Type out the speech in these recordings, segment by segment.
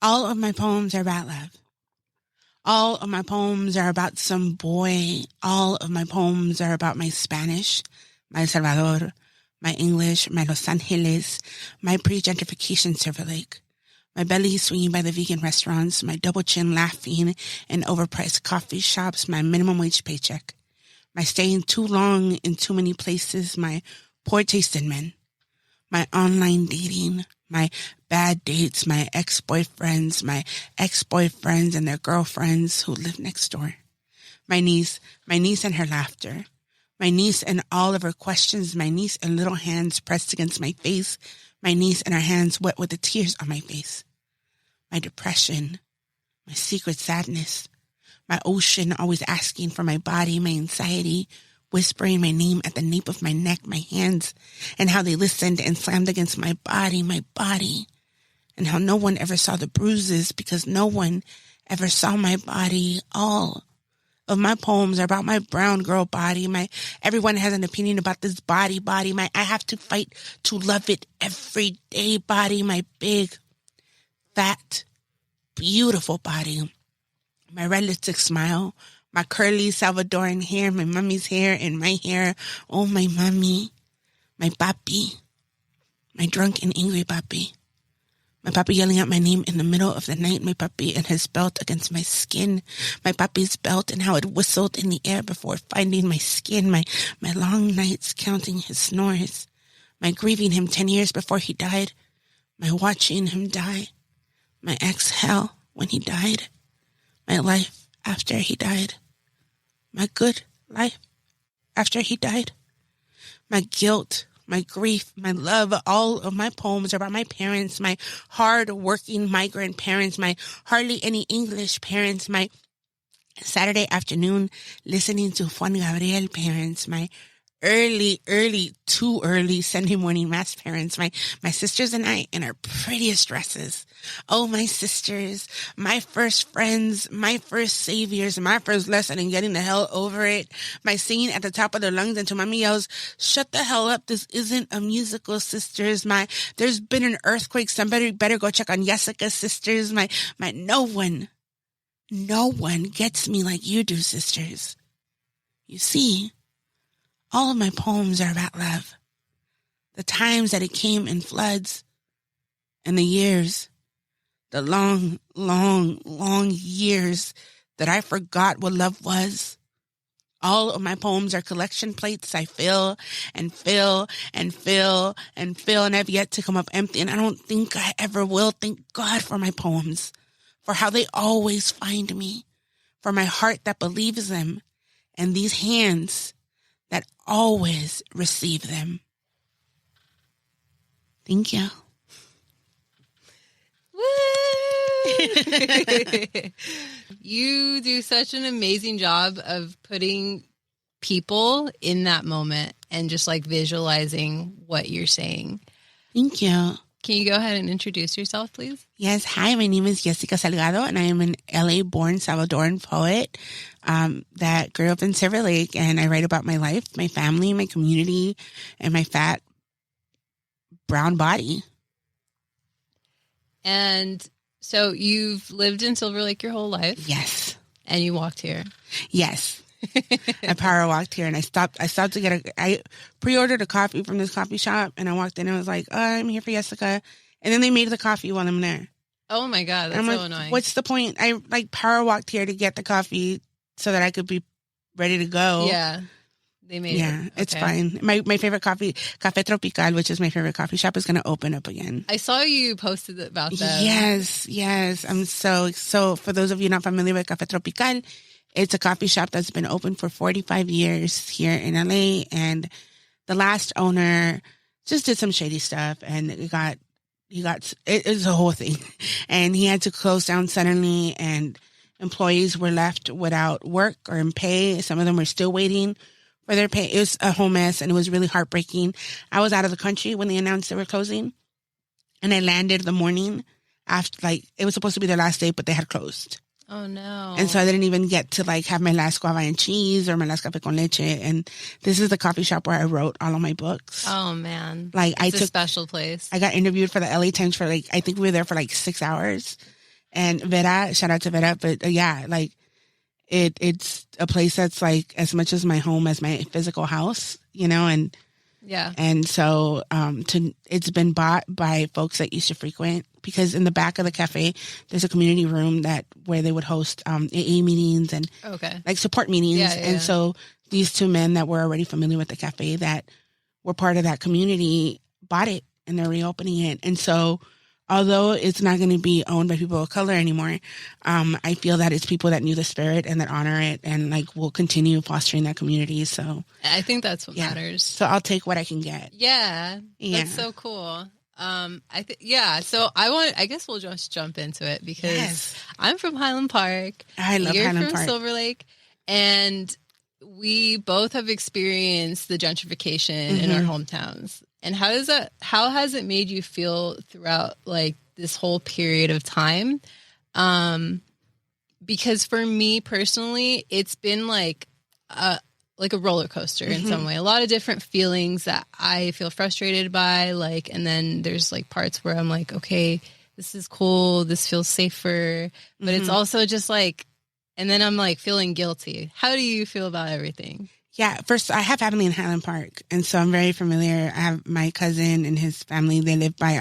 All of my poems are about love. All of my poems are about some boy. All of my poems are about my Spanish, my El Salvador, my English, my Los Angeles, my pre-gentrification Silver Lake, my belly swinging by the vegan restaurants, my double chin laughing in overpriced coffee shops, my minimum wage paycheck, my staying too long in too many places, my poor taste in men, my online dating, my bad dates, my ex-boyfriends and their girlfriends who live next door, my niece and her laughter, my niece and all of her questions, my niece and little hands pressed against my face, my niece and her hands wet with the tears on my face, my depression, my secret sadness, my ocean always asking for my body, my anxiety, whispering my name at the nape of my neck, my hands, and how they listened and slammed against my body, and how no one ever saw the bruises because no one ever saw my body. All of my poems are about my brown girl body. Everyone has an opinion about this body. I have to fight to love it every day body. My big, fat, beautiful body. My red lipstick smile. My curly Salvadoran hair. My mommy's hair and my hair. Oh, my mommy. My papi. My drunk and angry papi. My papi yelling out my name in the middle of the night. My papi and his belt against my skin. My papi's belt and how it whistled in the air before finding my skin. My long nights counting his snores. My grieving him 10 years before he died. My watching him die. My exhale when he died. My life after he died. My good life after he died. My guilt, my grief, my love. All of my poems are about my parents, my hard-working migrant parents, my hardly any English parents, my Saturday afternoon listening to Juan Gabriel parents, my too early Sunday morning mass parents, my sisters and I in our prettiest dresses. Oh, my sisters, my first friends, my first saviors, my first lesson in getting the hell over it. My singing at the top of their lungs until mommy yells, "Shut the hell up, this isn't a musical, sisters." There's been an earthquake, somebody better go check on Yesika, sisters. No one gets me like you do, sisters. You see, all of my poems are about love. The times that it came in floods, and the years, the long, long, long years that I forgot what love was. All of my poems are collection plates I fill and fill and fill and fill, and I've yet to come up empty, and I don't think I ever will. Thank God for my poems, for how they always find me, for my heart that believes them, and these hands that always receive them. Thank you. Woo! You do such an amazing job of putting people in that moment and just like visualizing what you're saying. Thank you. Can you go ahead and introduce yourself, please? Yes. Hi, my name is Yesika Salgado, and I am an LA-born Salvadoran poet that grew up in Silver Lake, and I write about my life, my family, my community, and my fat brown body. And so you've lived in Silver Lake your whole life? Yes. And you walked here? Yes. I power walked here, and I stopped to I pre-ordered a coffee from this coffee shop, and I walked in and I was like, I'm here for Yesika. And then they made the coffee while I'm there. Oh my God, that's so annoying. What's the point? I power walked here to get the coffee so that I could be ready to go. Yeah. They made it. Okay. It's fine. My favorite coffee, Café Tropical, which is my favorite coffee shop, is going to open up again. I saw you posted about that. Yes. I'm so for those of you not familiar with Café Tropical, it's a coffee shop that's been open for 45 years here in LA, and the last owner just did some shady stuff, and it was a whole thing, and he had to close down suddenly, and employees were left without work or in pay. Some of them were still waiting for their pay. It was a whole mess, and it was really heartbreaking. I was out of the country when they announced they were closing, and I landed the morning after, it was supposed to be their last day, but they had closed. Oh no. And so I didn't even get to have my last guava and cheese or my last café con leche. And this is the coffee shop where I wrote all of my books. Oh man. It's a special place. I got interviewed for the LA Times for I think we were there for 6 hours. And Vera, shout out to Vera, but yeah, like it's a place that's like as much as my home as my physical house, you know, and Yeah. and so it's been bought by folks that used to frequent, because in the back of the cafe there's a community room where they would host AA meetings and like support meetings. And so these two men that were already familiar with the cafe that were part of that community bought it, and they're reopening it. And so although it's not going to be owned by people of color anymore, I feel that it's people that knew the spirit and that honor it, and like will continue fostering that community. So I think that's what matters. So I'll take what I can get. Yeah. That's so cool. So I guess we'll just jump into it, because I'm from Highland Park. I love Highland Park. You're from Silver Lake, and we both have experienced the gentrification in our hometowns. And how has it made you feel throughout like this whole period of time? Because for me personally, it's been like a roller coaster in some way. A lot of different feelings that I feel frustrated by, like, and then there's like parts where I'm like, okay, this is cool, this feels safer, but it's also just like, and then I'm like feeling guilty. How do you feel about everything? Yeah, first, I have family in Highland Park, and so I'm very familiar. I have my cousin and his family. They live by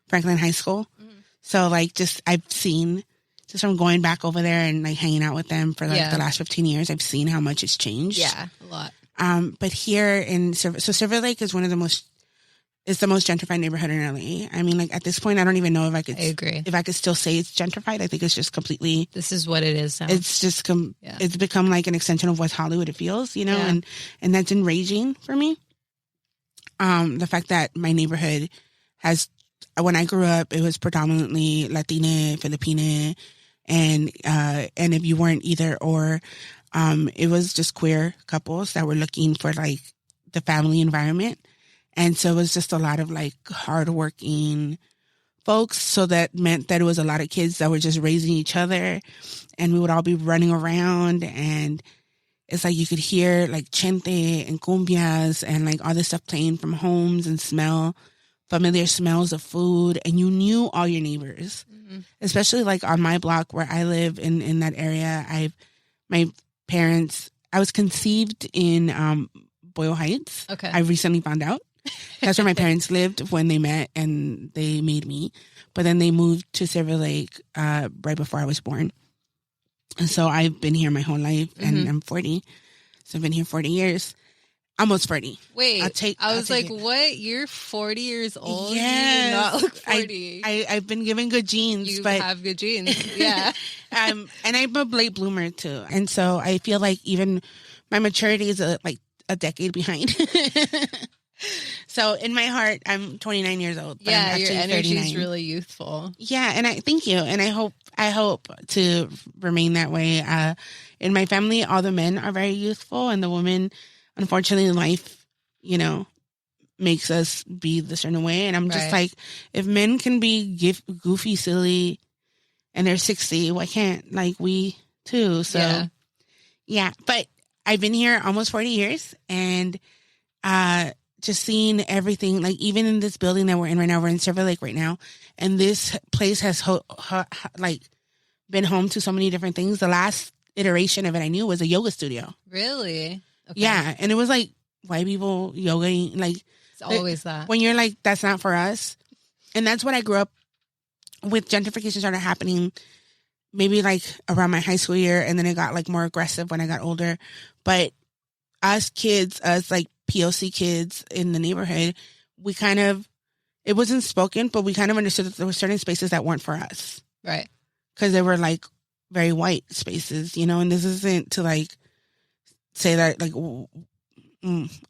Franklin High School. So, like, I've seen, just from going back over there and, like, hanging out with them for, like, the last 15 years, I've seen how much it's changed. Yeah, a lot. But here in Silver Lake is it's the most gentrified neighborhood in LA. I mean, like, at this point, I don't even know if I could still say it's gentrified. I think it's just completely... This is what it is now. It's just... It's become like an extension of West Hollywood, it feels, you know? Yeah. And that's enraging for me. The fact that my neighborhood has... When I grew up, it was predominantly Latina, Filipina, and if you weren't either or, it was just queer couples that were looking for, like, the family environment. And so it was just a lot of like hardworking folks. So that meant that it was a lot of kids that were just raising each other, and we would all be running around, and it's like you could hear like chente and cumbias and like all this stuff playing from homes, and familiar smells of food. And you knew all your neighbors, especially like on my block where I live in that area. I was conceived in Boyle Heights. Okay. I recently found out. That's where my parents lived when they met, and they made me. But then they moved to Silver Lake right before I was born. And so I've been here my whole life, and I'm 40. So I've been here 40 years. Almost 40. Wait, I was like, what? You're 40 years old? Yes. You do not look 40. I've been given good genes. You have good genes, yeah. And I'm a late bloomer, too. And so I feel like even my maturity is like a decade behind. So in my heart, I'm 29 years old. But I'm your energy is really youthful. Yeah, and I thank you, and I hope to remain that way. In my family, all the men are very youthful, and the women, unfortunately, life, you know, makes us be the certain way. And I'm just like, if men can be goofy, silly, and they're 60, why can't like we too? So yeah. But I've been here almost 40 years, and just seeing everything, like even in this building that we're in right now, we're in Silver Lake right now, and this place has like been home to so many different things. The last iteration of it I knew was a yoga studio. Really? Okay. Yeah, and it was like white people yogaing, like it's always that. When you're like, that's not for us, and that's what I grew up with. Gentrification started happening maybe like around my high school year, and then it got like more aggressive when I got older. But us like POC kids in the neighborhood, we kind of, it wasn't spoken, but we kind of understood that there were certain spaces that weren't for us. Right. Because they were like very white spaces, you know, and this isn't to like say that like,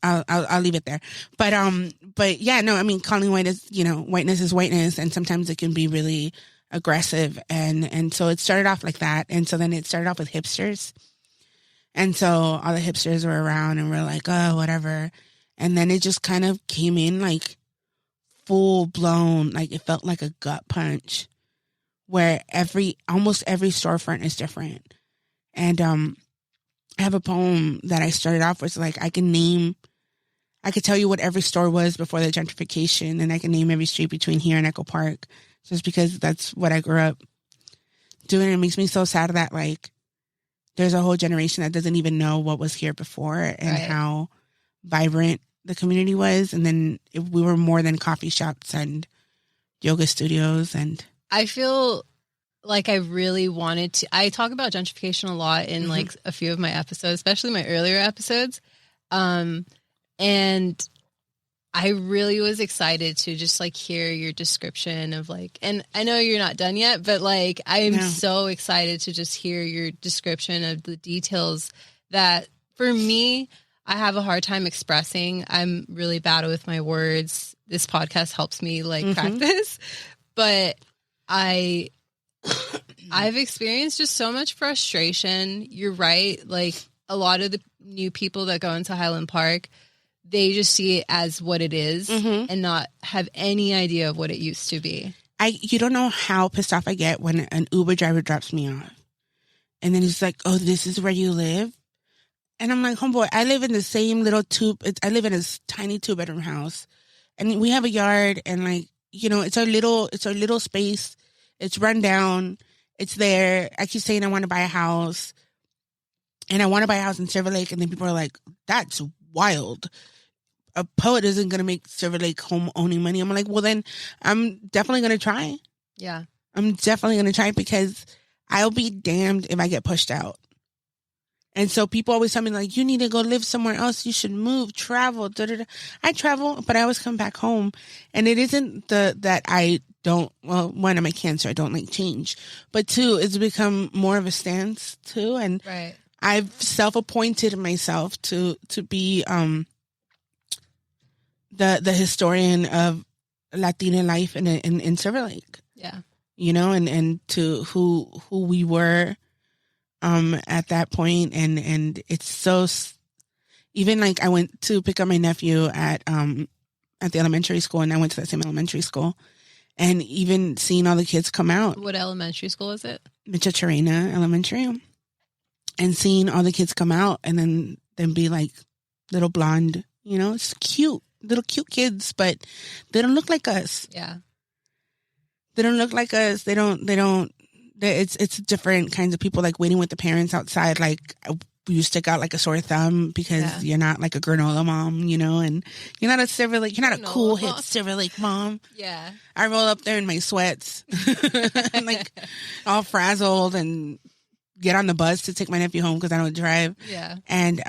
I'll leave it there. But yeah, no, I mean, calling whiteness is whiteness, and sometimes it can be really aggressive. And so it started off like that. And so then it started off with hipsters. And so all the hipsters were around, and we're like, oh, whatever. And then it just kind of came in like full blown, like it felt like a gut punch, where almost every storefront is different. And I have a poem that I started off with, like, I could tell you what every store was before the gentrification, and I can name every street between here and Echo Park, just because that's what I grew up doing it. It makes me so sad that like there's a whole generation that doesn't even know what was here before and how vibrant the community was. And then we were more than coffee shops and yoga studios. And I feel like I really wanted to. I talk about gentrification a lot in like a few of my episodes, especially my earlier episodes. And I really was excited to just like hear your description of like, and I know you're not done yet, but like I am so excited to just hear your description of the details that for me, I have a hard time expressing. I'm really bad with my words. This podcast helps me like practice, but I've experienced just so much frustration. You're right. Like a lot of the new people that go into Highland Park, they just see it as what it is and not have any idea of what it used to be. You don't know how pissed off I get when an Uber driver drops me off. And then he's like, oh, this is where you live? And I'm like, homeboy, I live in the same little I live in a tiny 2-bedroom house. And we have a yard and like, you know, it's our little space. It's run down. It's there. I keep saying I want to buy a house. And I want to buy a house in Silver Lake. And then people are like, that's wild. A poet isn't going to make Silver Lake home owning money. I'm like, well, then I'm definitely going to try. Yeah. I'm definitely going to try because I'll be damned if I get pushed out. And so people always tell me like, you need to go live somewhere else. You should move, travel. Da, da, da. I travel, but I always come back home. And it isn't that I don't, well, one, I'm a Cancer. I don't like change. But two, it's become more of a stance too. And I've self-appointed myself to be, the historian of Latina life in Silver Lake. Yeah. You know, and to who we were at that point. And it's so, even like I went to pick up my nephew at the elementary school, and I went to that same elementary school, and even seeing all the kids come out. What elementary school is it? Michacharena Elementary. And seeing all the kids come out and then be like little blonde, you know, it's cute. Little cute kids, but they don't look like us. Yeah. They don't look like us. It's different kinds of people like waiting with the parents outside. Like you stick out like a sore thumb because you're not like a granola mom, you know, and you're not a cool hip Silver Lake mom. Yeah. I roll up there in my sweats, like all frazzled, and get on the bus to take my nephew home because I don't drive. Yeah. And,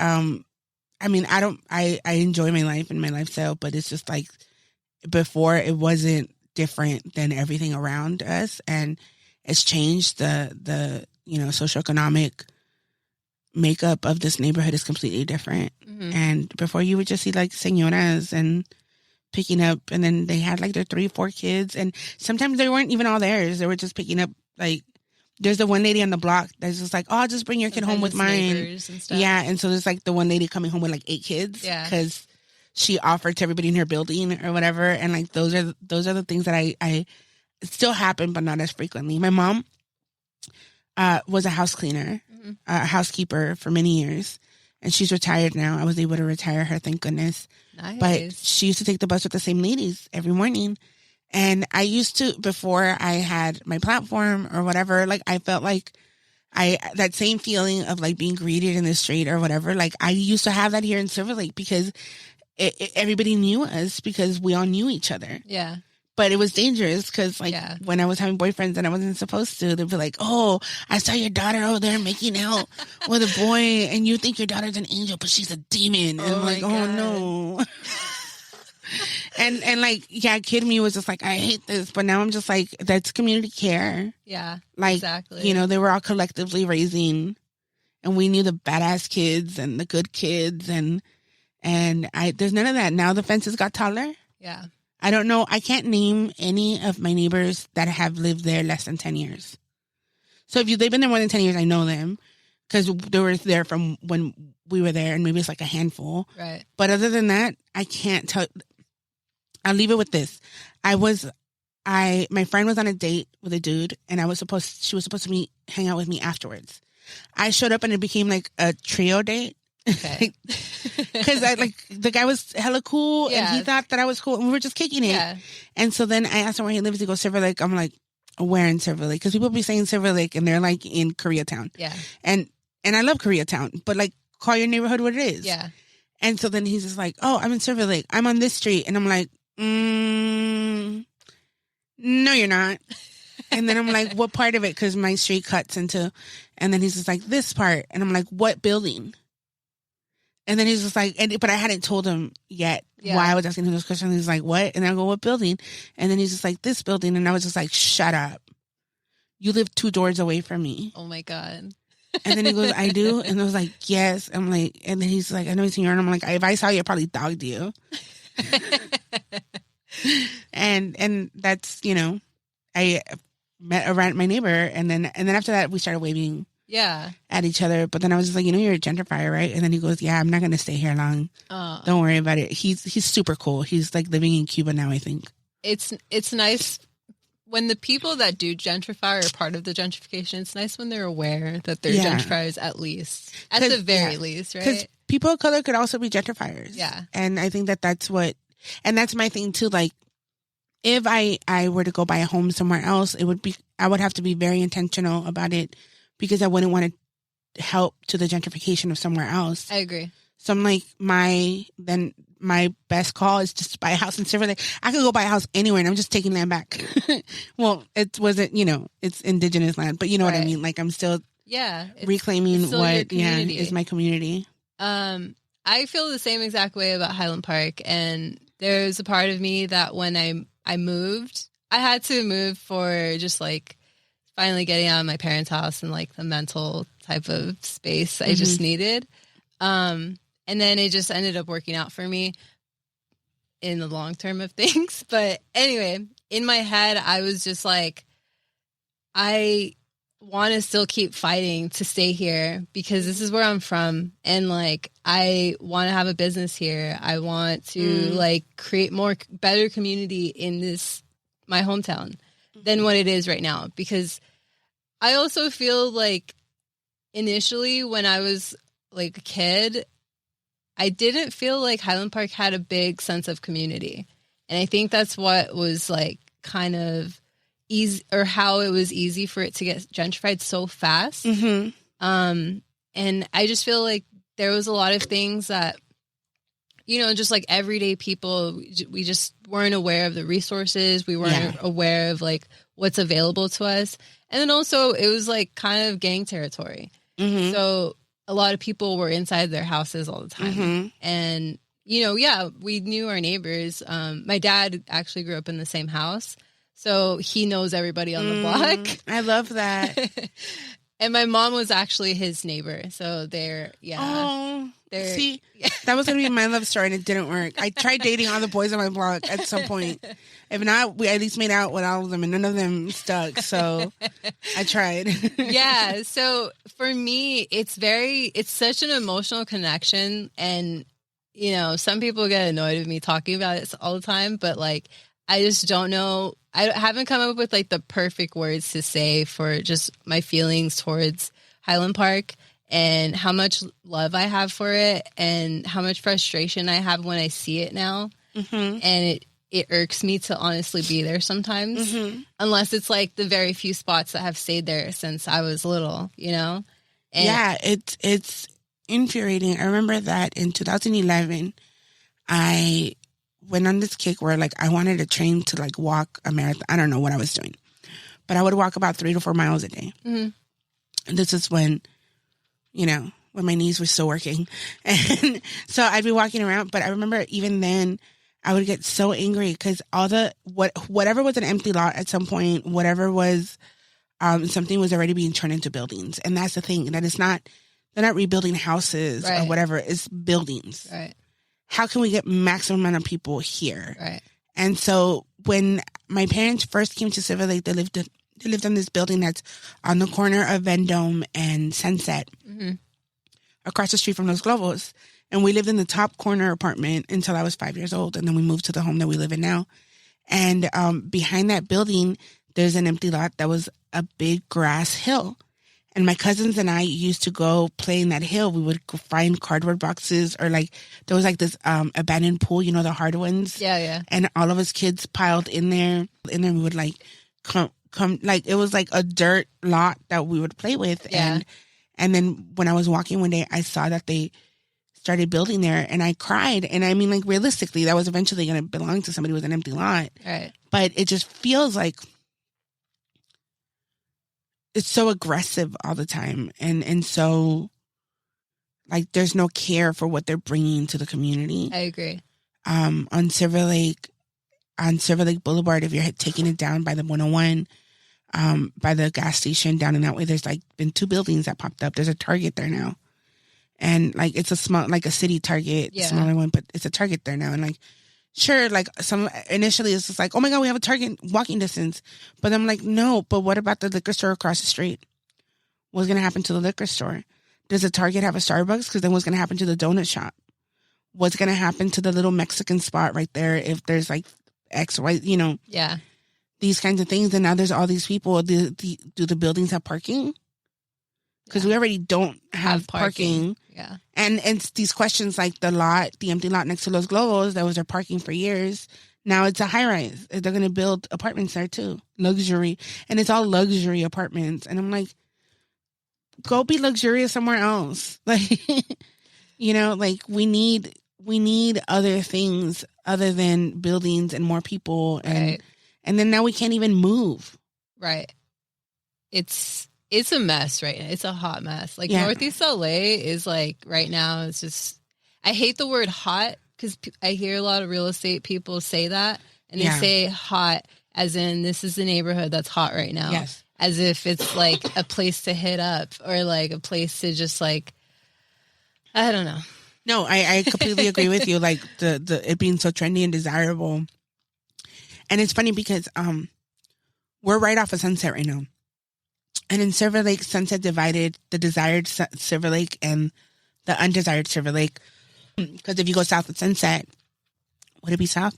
I mean, I enjoy my life and my lifestyle, but it's just like before it wasn't different than everything around us. And it's changed the, you know, socioeconomic makeup of this neighborhood is completely different. And before you would just see like señoras and picking up, and then they had like their 3-4 kids. And sometimes they weren't even all theirs. They were just picking up like, there's the one lady on the block that's just like, oh, I'll just bring your kid home with mine. And stuff. Yeah, and so there's like the one lady coming home with like 8 kids. Yeah, because she offered to everybody in her building or whatever. And like those are the things that I still happen, but not as frequently. My mom was a house cleaner, a housekeeper for many years, and she's retired now. I was able to retire her, thank goodness. Nice. But she used to take the bus with the same ladies every morning. And I used to, before I had my platform or whatever, like I felt like that same feeling of like being greeted in the street or whatever, like I used to have that here in Silver Lake because everybody knew us because we all knew each other. Yeah. But it was dangerous because like when I was having boyfriends and I wasn't supposed to, they'd be like, oh, I saw your daughter over there making out with a boy and you think your daughter's an angel, but she's a demon. And I'm like, oh no. And like, yeah, kid me was just like, I hate this. But now I'm just like, that's community care. Yeah, like, exactly. You know, they were all collectively raising, and we knew the badass kids and the good kids. And there's none of that. Now the fences got taller. Yeah. I don't know. I can't name any of my neighbors that have lived there less than 10 years. So if they've been there more than 10 years, I know them because they were there from when we were there, and maybe it's like a handful. Right. But other than that, I can't tell. I'll leave it with this. My friend was on a date with a dude, and she was supposed to hang out with me afterwards. I showed up and it became like a trio date. Okay. Because the guy was hella cool and he thought that I was cool and we were just kicking it. Yeah. And so then I asked him where he lives. He goes, Silver Lake. I'm like, where in Silver Lake? Because people be saying Silver Lake and they're like in Koreatown. Yeah. And I love Koreatown, but like call your neighborhood what it is. Yeah. And so then he's just like, oh, I'm in Silver Lake. I'm on this street. And I'm like, no, you're not. And then I'm like, what part of it? Because my street cuts into, and then he's just like, this part. And I'm like, what building? And then he's just like, but I hadn't told him yet why I was asking him those questions. He's like, what? And I go, what building? And then he's just like, this building. And I was just like, shut up. You live 2 doors away from me. Oh my God. And then he goes, I do? And I was like, yes. I'm like, and then he's like, I know it's in your, and I'm like, if I saw you, I probably dogged you. and that's, you know, I met around my neighbor, and then after that we started waving at each other. But then I was just like, you know, you're a gentrifier, right? And then he goes, yeah, I'm not going to stay here long. Don't worry about it. He's super cool. He's like living in Cuba now, I think. It's nice when the people that do gentrify are part of the gentrification. It's nice when they're aware that they're gentrifiers, at the very least, right? Because people of color could also be gentrifiers. Yeah. And I think that's that's my thing too. Like, if I were to go buy a home somewhere else, I would have to be very intentional about it, because I wouldn't want to help to the gentrification of somewhere else. I agree. So I'm like, my best call is just to buy a house in Silver Lake. I could go buy a house anywhere, and I'm just taking land back. Well, it wasn't, you know, it's indigenous land, but you know what I mean? Like, I'm still reclaiming what is my community. I feel the same exact way about Highland Park, and there's a part of me that when I moved, I had to move for just like finally getting out of my parents' house and like the mental type of space I just needed. And then it just ended up working out for me in the long term of things. But anyway, in my head, I was just like, I want to still keep fighting to stay here because this is where I'm from. And like, I want to have a business here. I want to like create better community in my hometown than what it is right now. Because I also feel like initially when I was like a kid, I didn't feel like Highland Park had a big sense of community. And I think that's what was like kind of easy, or how it was easy for it to get gentrified so fast. And I just feel like there was a lot of things that, you know, just like everyday people, we just weren't aware of the resources. We weren't aware of like what's available to us. And then also it was like kind of gang territory. So a lot of people were inside their houses all the time. And, you know, we knew our neighbors. My dad actually grew up in the same house, so he knows everybody on the block. I love that. And my mom was actually his neighbor. So see, that was going to be my love story, and it didn't work. I tried dating all the boys on my block at some point. If not, we at least made out with all of them, and none of them stuck. So I tried. So for me, it's such an emotional connection. And, you know, some people get annoyed with me talking about it all the time, but like, I just don't know. I haven't come up with like the perfect words to say for just my feelings towards Highland Park and how much love I have for it and how much frustration I have when I see it now. And it irks me to honestly be there sometimes, unless it's like the very few spots that have stayed there since I was little, you know? And it's infuriating. I remember that in 2011, I went on this kick where like I wanted to train to like walk a marathon. I don't know what I was doing, but I would walk about 3 to 4 miles a day. And this is when, you know, when my knees were still working. And so I'd be walking around, but I remember even then I would get so angry because whatever was an empty lot at some point, whatever was something was already being turned into buildings. And that's the thing, that they're not rebuilding houses or whatever, it's buildings. Right. How can we get maximum amount of people here? Right. And so when my parents first came to Silver Lake, they lived in this building that's on the corner of Vendome and Sunset, across the street from Los Globos. And we lived in the top corner apartment until I was 5 years old. And then we moved to the home that we live in now. And behind that building, there's an empty lot that was a big grass hill. And my cousins and I used to go play in that hill. We would go find cardboard boxes, or like there was like this abandoned pool, you know, the hard ones. Yeah. And all of us kids piled in there. And then we would like it was like a dirt lot that we would play with. Yeah. And then when I was walking one day, I saw that they started building there, and I cried. And I mean, like, realistically, that was eventually going to belong to somebody with an empty lot. Right. But it just feels like it's so aggressive all the time. And so, like, there's no care for what they're bringing to the community. I agree. On Silver Lake Boulevard, if you're taking it down by the 101, by the gas station down in that way, there's like been 2 buildings that popped up. There's a Target there now. And like, it's a small, like a city Target, smaller one, but it's a Target there now. And like, sure, like initially it's just like, oh my God, we have a Target walking distance. But I'm like, no, but what about the liquor store across the street? What's going to happen to the liquor store? Does the Target have a Starbucks? Because then what's going to happen to the donut shop? What's going to happen to the little Mexican spot right there if there's like X, Y, Yeah. These kinds of things. And now there's all these people. Do the buildings have parking? Because we already don't have parking. Yeah. And it's these questions like the empty lot next to Los Globos, that was their parking for years. Now it's a high rise. They're going to build apartments there too. Luxury. And it's all luxury apartments. And I'm like, go be luxurious somewhere else. Like, like we need other things other than buildings and more people. And then now we can't even move. Right. It's a mess right now. It's a hot mess. Like Northeast LA is like right now. It's just, I hate the word hot because I hear a lot of real estate people say that, and they say hot as in this is the neighborhood that's hot right now. Yes. As if it's like a place to hit up or like a place to just like, I don't know. No, I completely agree with you. Like the it being so trendy and desirable. And it's funny because we're right off of Sunset right now. And in Silver Lake, Sunset divided the desired Silver Lake and the undesired Silver Lake. Because if you go south of Sunset, would it be south?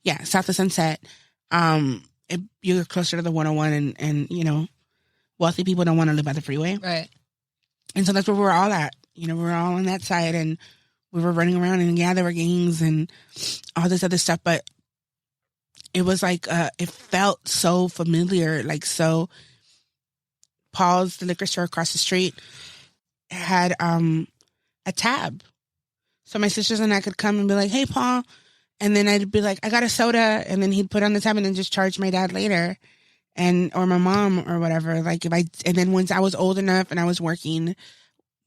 Yeah, south of Sunset, you're closer to the 101 and wealthy people don't want to live by the freeway. Right. And so that's where we're all at. We're all on that side, and we were running around, and there were gangs and all this other stuff. But it was like, it felt so familiar, like so... Paul's, the liquor store across the street, had a tab. So my sisters and I could come and be like, hey, Paul. And then I'd be like, I got a soda. And then he'd put on the tab and then just charge my dad later. Or my mom or whatever. Like and then once I was old enough and I was working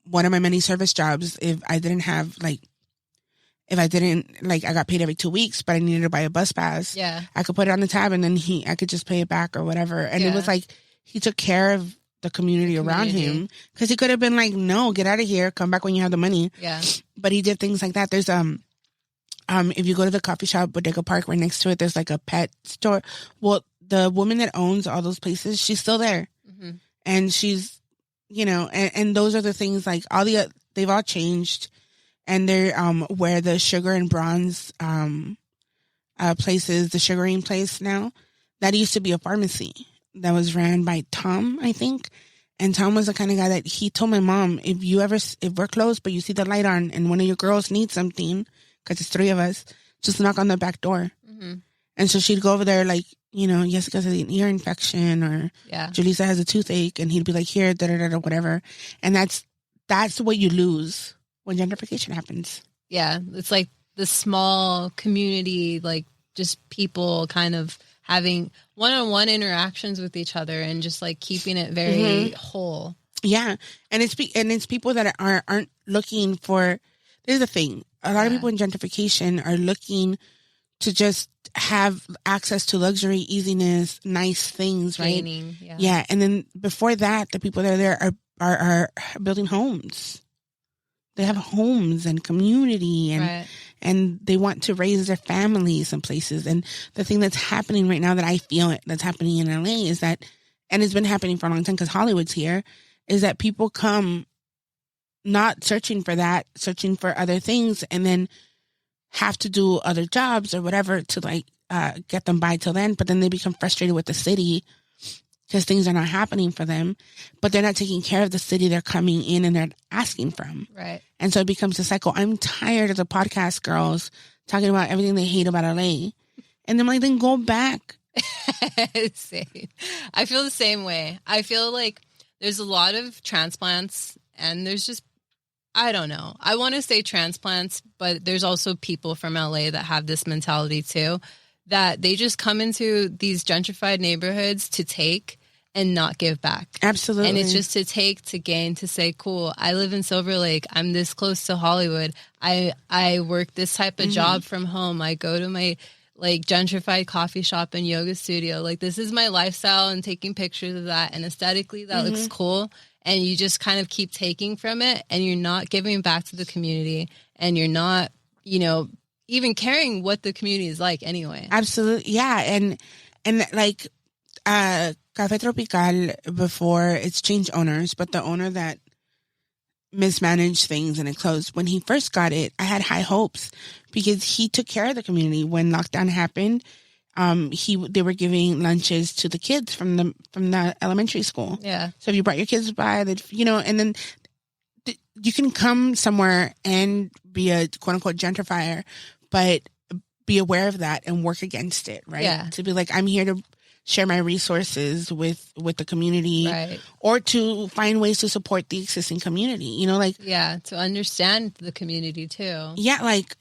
one of my many service jobs, if I got paid every 2 weeks, but I needed to buy a bus pass. Yeah. I could put it on the tab and then I could just pay it back or whatever. And it was like, he took care of the community around him, because he could have been like, no, get out of here, come back when you have the money. Yeah. But he did things like that. There's if you go to the coffee shop Bodega Park, right next to it, there's like a pet store. Well, the woman that owns all those places, she's still there. Mm-hmm. And she's and those are the things, like they've all changed, and they're where the Sugar and Bronze place is, the sugaring place now, that used to be a pharmacy that was ran by Tom, I think. And Tom was the kind of guy that he told my mom, if we're close, but you see the light on and one of your girls needs something, because it's 3 of us, just knock on the back door. Mm-hmm. And so she'd go over there like, Yesika has an ear infection, or Julissa has a toothache, and he'd be like, here, da-da-da-da, whatever. And that's what you lose when gentrification happens. Yeah. It's like the small community, like just people kind of having one-on-one interactions with each other and just like keeping it very whole. Yeah. And it's people that aren't looking for, there's the thing. A lot of people in gentrification are looking to just have access to luxury, easiness, nice things, right? Gaining, yeah. And then before that, the people that are there are building homes. They have homes and community, and they want to raise their families in places. And the thing that's happening right now that I feel that's happening in LA is that, and it's been happening for a long time because Hollywood's here, is that people come not searching for that, searching for other things, and then have to do other jobs or whatever to get them by till then. But then they become frustrated with the city because things are not happening for them, but they're not taking care of the city they're coming in and they're asking from. Right. And so it becomes a cycle. I'm tired of the podcast girls talking about everything they hate about LA. And I'm like, then go back Same. I feel the same way. I feel like there's a lot of transplants, and there's just, I don't know. I want to say transplants, but there's also people from LA that have this mentality too, that they just come into these gentrified neighborhoods to take and not give back. Absolutely. And it's just to take, to gain, to say, cool, I live in Silver Lake. I'm this close to Hollywood. I work this type of job from home. I go to my like gentrified coffee shop and yoga studio. Like, this is my lifestyle, and taking pictures of that. And aesthetically, that looks cool. And you just kind of keep taking from it, and you're not giving back to the community, and you're not, you know, even caring what the community is like anyway. Absolutely. Yeah. And like, Café Tropical, before, it's changed owners, but the owner that mismanaged things and it closed, when he first got it, I had high hopes because he took care of the community. When lockdown happened, they were giving lunches to the kids from the elementary school. Yeah. So if you brought your kids by, that, you know, and then you can come somewhere and be a quote unquote gentrifier, but be aware of that and work against it, right? Yeah. To be like, I'm here to share my resources with the community, Right. or to find ways to support the existing community, you know, like, Yeah, to understand the community too. yeah, like,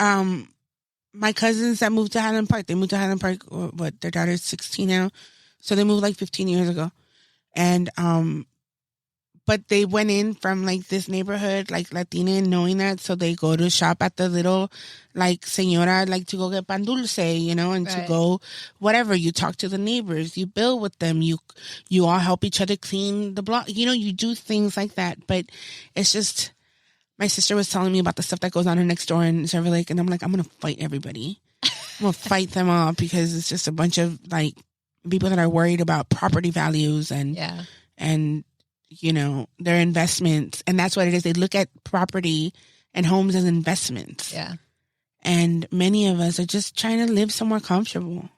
my cousins that moved to Highland Park, they moved to Highland Park, what, their daughter's 16 now. So they moved like 15 years ago. And, but they went in from like this neighborhood, like Latina, knowing that. So they go to shop at the little, like, señora, like to go get pan dulce, you know, and to go whatever. You talk to the neighbors, you build with them, you all help each other clean the block. You know, you do things like that. But it's just, my sister was telling me about the stuff that goes on her next door in Silver Lake. And I'm like, I'm going to fight everybody. I'm going to fight them all, because it's just a bunch of like people that are worried about property values and, you know, their investments. And that's what it is. They look at property and homes as investments. Yeah. And many of us are just trying to live somewhere comfortable.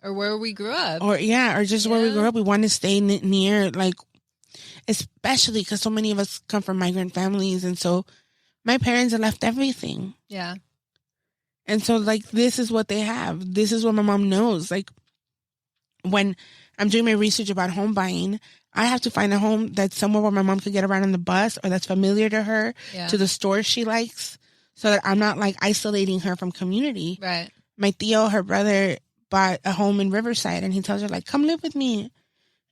Or where we grew up. Or just where we grew up. We want to stay near, like, especially because so many of us come from migrant families. And so my parents have left everything. Yeah. And so, like, this is what they have. This is what my mom knows. Like, when I'm doing my research about home buying, I have to find a home that's somewhere where my mom could get around on the bus, or that's familiar to her, to the store she likes, so that I'm not like isolating her from community. Right. My tío, her brother, bought a home in Riverside, and he tells her, like, come live with me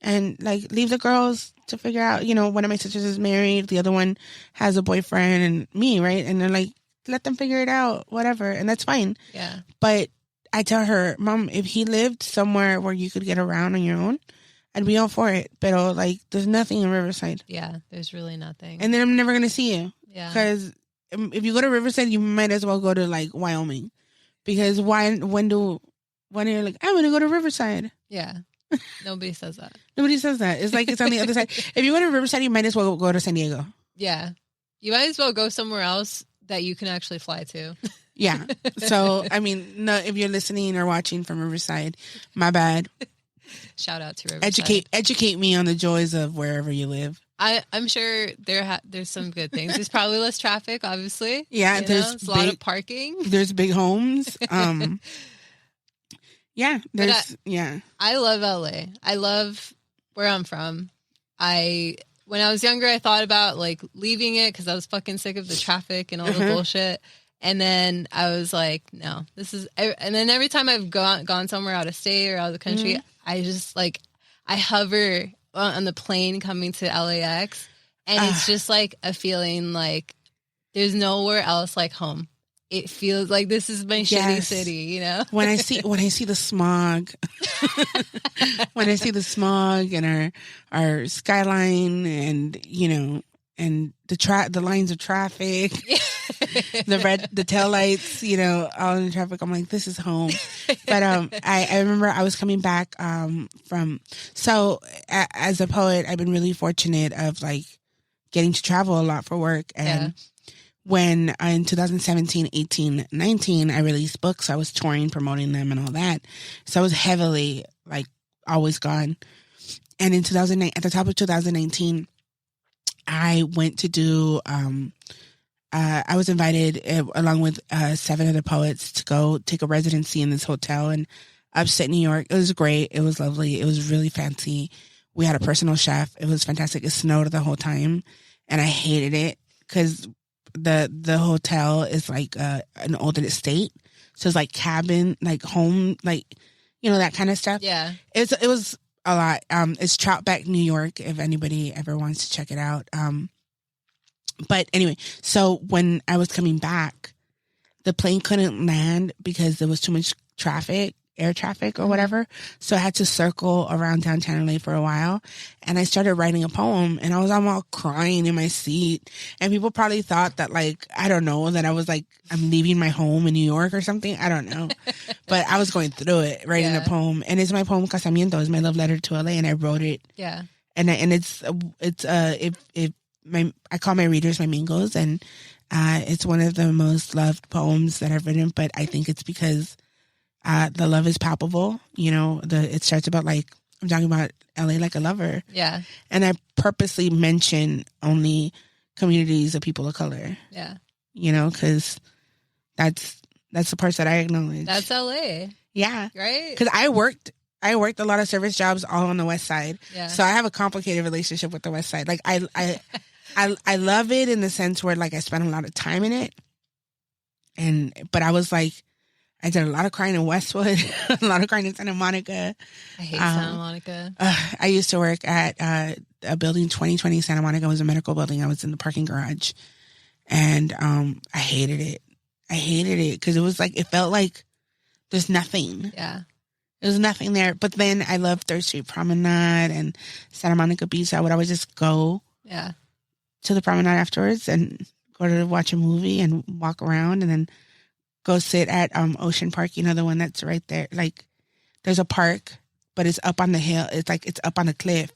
and like leave the girls to figure out, you know, one of my sisters is married, the other one has a boyfriend, and me, right? And they're like, let them figure it out, whatever. And that's fine. Yeah. But I tell her, Mom, if he lived somewhere where you could get around on your own, I'd be all for it. But like, there's nothing in Riverside. Yeah, there's really nothing. And then I'm never going to see you. Yeah. Because if you go to Riverside, you might as well go to like Wyoming. Because when you're like, I'm going to go to Riverside. Yeah. Nobody says that. Nobody says that. It's like, it's on the other side. If you go to Riverside, you might as well go to San Diego. Yeah. You might as well go somewhere else that you can actually fly to. Yeah. So, I mean, no, if you're listening or watching from Riverside, my bad. Shout out to Riverside. Educate me on the joys of wherever you live. I'm sure there's some good things. There's probably less traffic, obviously. Yeah, there's a lot of parking. There's big homes. Yeah, I love LA. I love where I'm from. When I was younger, I thought about like leaving it because I was fucking sick of the traffic and all the bullshit. And then I was like, no, and then every time I've gone somewhere out of state or out of the country, I just like, I hover on the plane coming to LAX, and it's just like a feeling like there's nowhere else like home. It feels like this is my shitty city, you know? When I see the smog, when I see the smog and our skyline, and, you know, and the lines of traffic, the tail lights, you know, all in the traffic, I'm like, this is home. But I remember I was coming back as a poet, I've been really fortunate of like getting to travel a lot for work. And when in 2017, 18, 19, I released books, I was touring, promoting them and all that. So I was heavily like always gone. And in 2009, at the top of 2019, I went to do, I was invited along with 7 other poets to go take a residency in this hotel. And upstate New York. It was great. It was lovely. It was really fancy. We had a personal chef. It was fantastic. It snowed the whole time, and I hated it because the hotel is like an older estate, so it's like cabin, like home, like that kind of stuff. Yeah, it was a lot. It's Troutbeck, New York. If anybody ever wants to check it out. But anyway, so when I was coming back, the plane couldn't land because there was too much traffic. Air traffic or whatever. So I had to circle around downtown LA for a while, and I started writing a poem, and I was all crying in my seat, and people probably thought that I don't know, that I was I'm leaving my home in New York or something. I don't know. But I was going through it, writing a poem, and it's my poem Casamiento. It's my love letter to LA, and I wrote it. Yeah. And I call my readers my mingos, and it's one of the most loved poems that I've written, but I think it's because the love is palpable. It starts about I'm talking about LA like a lover. Yeah. And I purposely mention only communities of people of color. Yeah. Because that's the parts that I acknowledge. That's LA. Yeah. Right? Because I worked a lot of service jobs all on the West Side. Yeah. So I have a complicated relationship with the West Side. I love it in the sense where I spent a lot of time in it. But I was I did a lot of crying in Westwood, a lot of crying in Santa Monica. I hate Santa Monica. I used to work at a building, 2020 Santa Monica. It was a medical building. I was in the parking garage. And I hated it. I hated it because it was it felt like there's nothing. Yeah. There's nothing there. But then I love Third Street Promenade and Santa Monica Beach. I would always just go to the promenade afterwards and go to watch a movie and walk around and then go sit at Ocean Park, the one that's right there. There's a park, but it's up on the hill. It's up on a cliff.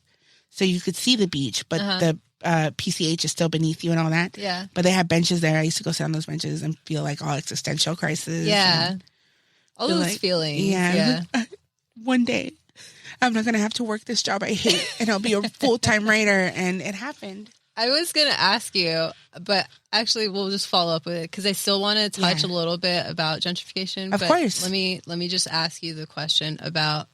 So you could see the beach, but the PCH is still beneath you and all that. Yeah. But they have benches there. I used to go sit on those benches and feel all existential crisis. Yeah. All those feelings. Yeah. One day, I'm not going to have to work this job I hate, and I'll be a full-time writer. And it happened. I was going to ask you, but actually we'll just follow up with it because I still want to touch a little bit about gentrification. Of course. Let me just ask you the question about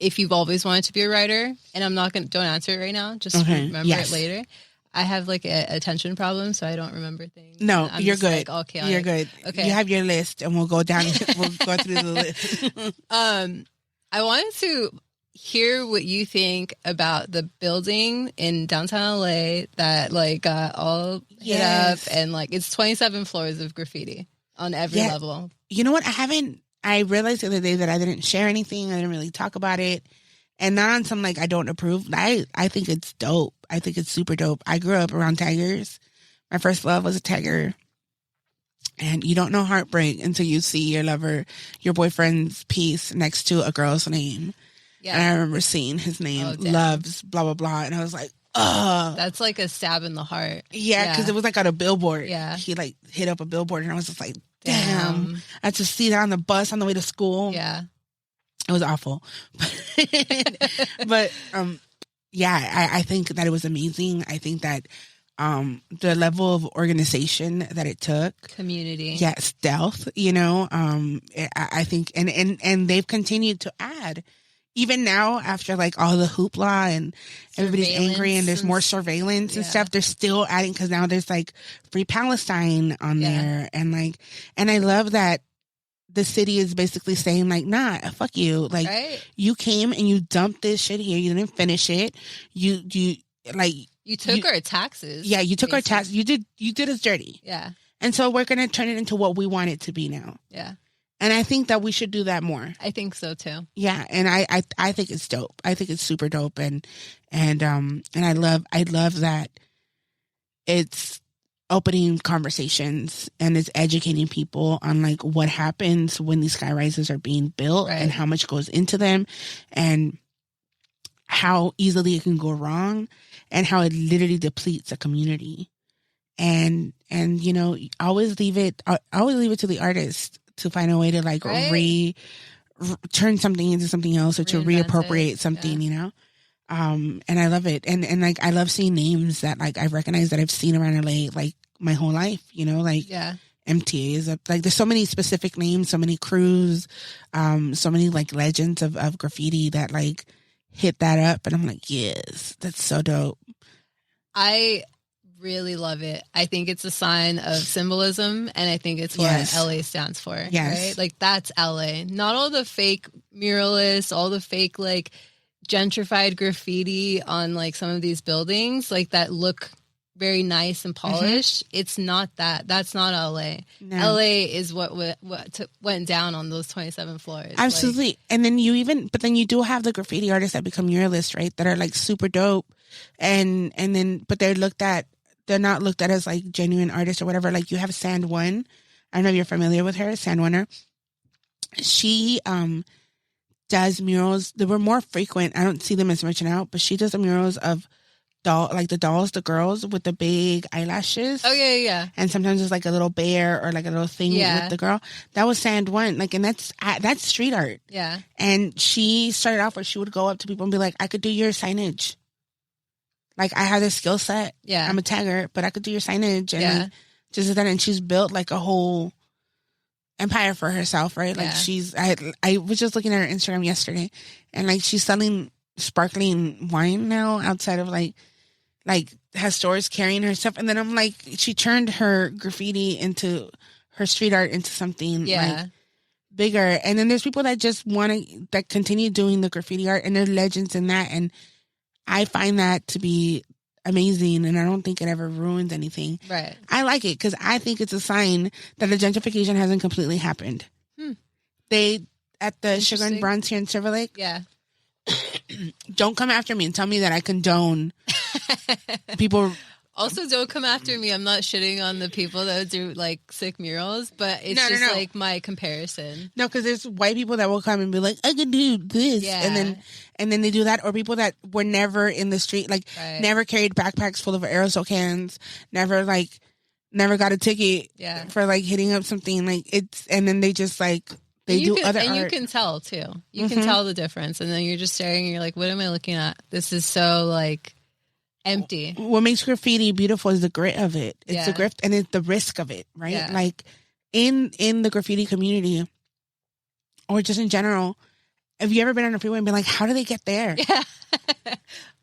if you've always wanted to be a writer, and don't answer it right now. Just remember it later. I have a attention problem, so I don't remember things. No, you're good. You're good. Okay. You have your list, and we'll go down. We'll go through the list. I wanted to hear what you think about the building in downtown LA that got all hit up, and it's 27 floors of graffiti on every level. You know what? I realized the other day that I didn't share anything. I didn't really talk about it. And not on some I don't approve. I think it's dope. I think it's super dope. I grew up around tigers. My first love was a tiger. And you don't know heartbreak until you see your boyfriend's piece next to a girl's name. Yeah. And I remember seeing his name, Loves, blah, blah, blah. And I was like, ugh. That's a stab in the heart. Yeah, because it was on a billboard. Yeah. He hit up a billboard, and I was just damn. I had to see that on the bus on the way to school. Yeah. It was awful. But I think that it was amazing. I think that the level of organization that it took. Community. Yeah, stealth, I think, and they've continued to add. Even now, after all the hoopla and everybody's angry and there's more surveillance and stuff, they're still adding, because now there's Free Palestine on there. And and I love that the city is basically saying nah, fuck you. You came and you dumped this shit here. You didn't finish it. You took our taxes. Yeah, you took our taxes. You did us dirty. Yeah. And so we're going to turn it into what we want it to be now. Yeah. And I think that we should do that more. I think so too. Yeah, and I think it's dope. I think it's super dope, and I love that it's opening conversations and it's educating people on what happens when these sky rises are being built and how much goes into them and how easily it can go wrong and how it literally depletes a community. And always leave it to the artist to find a way to turn something into something else or to reappropriate something, and I love it. And I love seeing names that I recognize that I've seen around LA my whole life, MTAs. Like there's so many specific names, so many crews, so many like legends of graffiti that like hit that up. And I'm like, yes, that's so dope. I really love it. I think it's a sign of symbolism, and I think it's what LA stands for. Yes. Right? Like that's LA. Not all the fake muralists, all the fake like gentrified graffiti on like some of these buildings like that look very nice and polished. It's not that. That's not LA. No. LA is what went down on those 27 floors. Absolutely. Like, and then you do have the graffiti artists that become muralists, right? That are like super dope. But they're not looked at as like genuine artists or whatever. Like you have Sand One. I don't know if you're familiar with her, Sand Oneer. She does murals. They were more frequent. I don't see them as much now, but she does the murals of the girls with the big eyelashes. Oh yeah. And sometimes it's like a little bear or like a little thing with the girl. That was Sand One. Like, and that's street art. Yeah. And she started off where she would go up to people and be like, I could do your signage. Like, I have this skill set. Yeah. I'm a tagger, but I could do your signage. And just that. And she's built like a whole empire for herself, right? Like I was just looking at her Instagram yesterday, and like she's selling sparkling wine now outside of like has stores carrying her stuff. And then I'm like, she turned her graffiti into her street art into something like bigger. And then there's people that just that continue doing the graffiti art, and they're legends in that. And I find that to be amazing, and I don't think it ever ruins anything. Right. I like it because I think it's a sign that the gentrification hasn't completely happened. They, at the Sugar and Bronze here in Silver Lake, don't come after me and tell me that I condone people. Also, don't come after me. I'm not shitting on the people that do like sick murals, but it's like my comparison. No, because there's white people that will come and be like, I can do this. And then they do that. Or people that were never in the street, like never carried backpacks full of aerosol cans, never got a ticket for like hitting up something. Like and then they just like, do other art. And you can tell too. You can tell the difference. And then you're just staring and you're like, what am I looking at? This is so like empty. What makes graffiti beautiful is the grit of it. It's the grit and it's the risk of it, right? Yeah. Like in the graffiti community, or just in general, have you ever been on a freeway and been like, how do they get there? Yeah.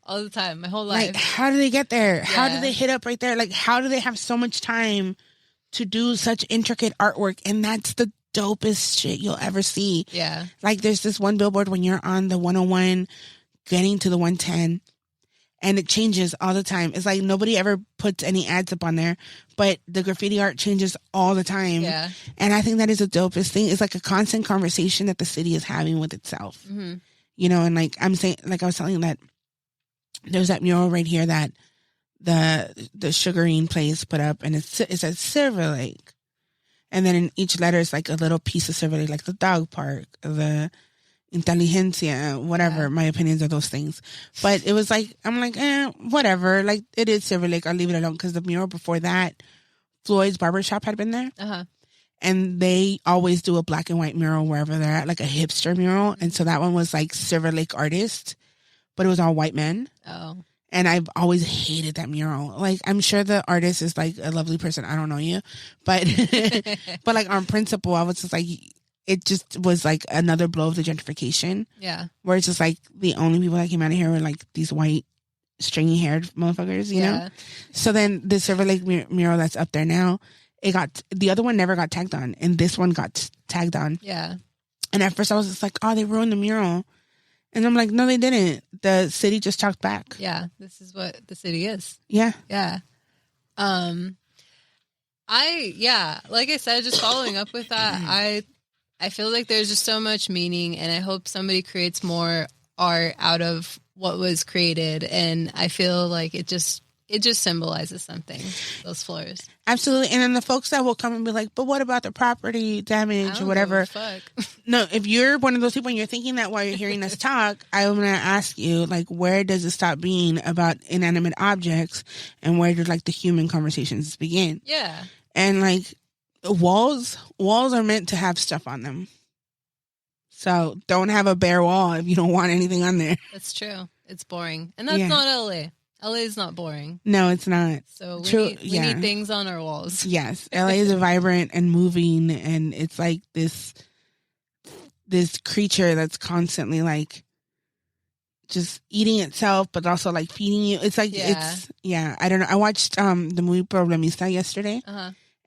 All the time, my whole life. Like, how do they get there? Yeah. How do they hit up right there? Like, how do they have so much time to do such intricate artwork? And that's the dopest shit you'll ever see. Yeah. Like, there's this one billboard when you're on the 101 getting to the 110, and it changes all the time. It's like nobody ever puts any ads up on there, but the graffiti art changes all the time. Yeah. And I think that is the dopest thing. It's like a constant conversation that the city is having with itself. Mm-hmm. You know, and like I'm saying, like I was telling you that there's that mural right here that the sugaring place put up, and it's at Silver Lake. And then in each letter is like a little piece of Silver Lake, like the dog park, the inteligencia, whatever. My opinions are those things. But it was like, I'm like, whatever. Like, it is Silver Lake. I'll leave it alone. Because the mural before that, Floyd's Barbershop had been there. Uh-huh. And they always do a black and white mural wherever they're at, like a hipster mural. And so that one was like Silver Lake artist, but it was all white men. Oh. And I've always hated that mural. Like, I'm sure the artist is like a lovely person. I don't know you. But, but like on principle, I was just like, it just was like another blow of the gentrification. Yeah. Where it's just like the only people that came out of here were like these white, stringy haired motherfuckers, you know? So then the Silver Lake mural that's up there now, the other one never got tagged on, and this one got tagged on. Yeah. And at first I was just like, oh, they ruined the mural. And I'm like, no, they didn't. The city just talked back. Yeah. This is what the city is. Yeah. Yeah. Like I said, just following up with that, I feel like there's just so much meaning, and I hope somebody creates more art out of what was created. And I feel like it just symbolizes something, those floors. Absolutely. And then the folks that will come and be like, but what about the property damage or whatever? No, if you're one of those people and you're thinking that while you're hearing us talk, I'm going to ask you, like, where does it stop being about inanimate objects, and where do like the human conversations begin? Yeah. And like, walls are meant to have stuff on them. So don't have a bare wall if you don't want anything on there. That's true. It's boring. And that's not LA. LA is not boring. No, it's not. So we need things on our walls. Yes. LA is vibrant and moving, and it's like this creature that's constantly like just eating itself, but also like feeding you. It's like, I don't know. I watched the movie Problemista yesterday.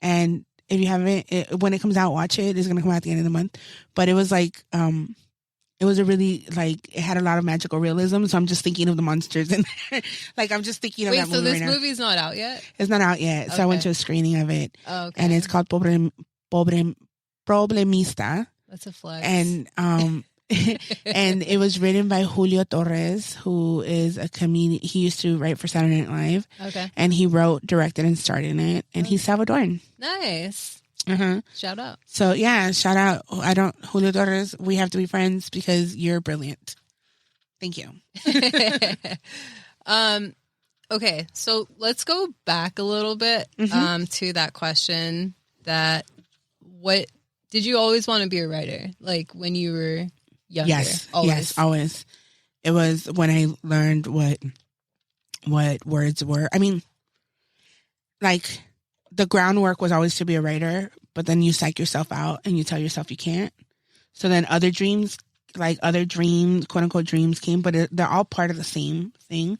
And if you haven't, when it comes out, watch it. It's going to come out at the end of the month. But it was like, it was a really, like, it had a lot of magical realism. So I'm just thinking of the monsters. And like, I'm just thinking of that movie. Wait, so this movie's not out yet? It's not out yet. So I went to a screening of it. Oh, okay. And it's called Problemista. That's a flex. And, and it was written by Julio Torres, who is a comedian. He used to write for Saturday Night Live. Okay. And he wrote, directed, and starred in it. And he's Salvadoran. Nice. Shout out. So yeah, shout out. Julio Torres, we have to be friends because you're brilliant. Thank you. Okay, so let's go back a little bit to that question that what did you always want to be a writer? Like when you were younger? Yes, always. It was when I learned what words were. I mean, like the groundwork was always to be a writer, but then you psych yourself out and you tell yourself you can't. So then other dreams, quote unquote dreams came, but they're all part of the same thing.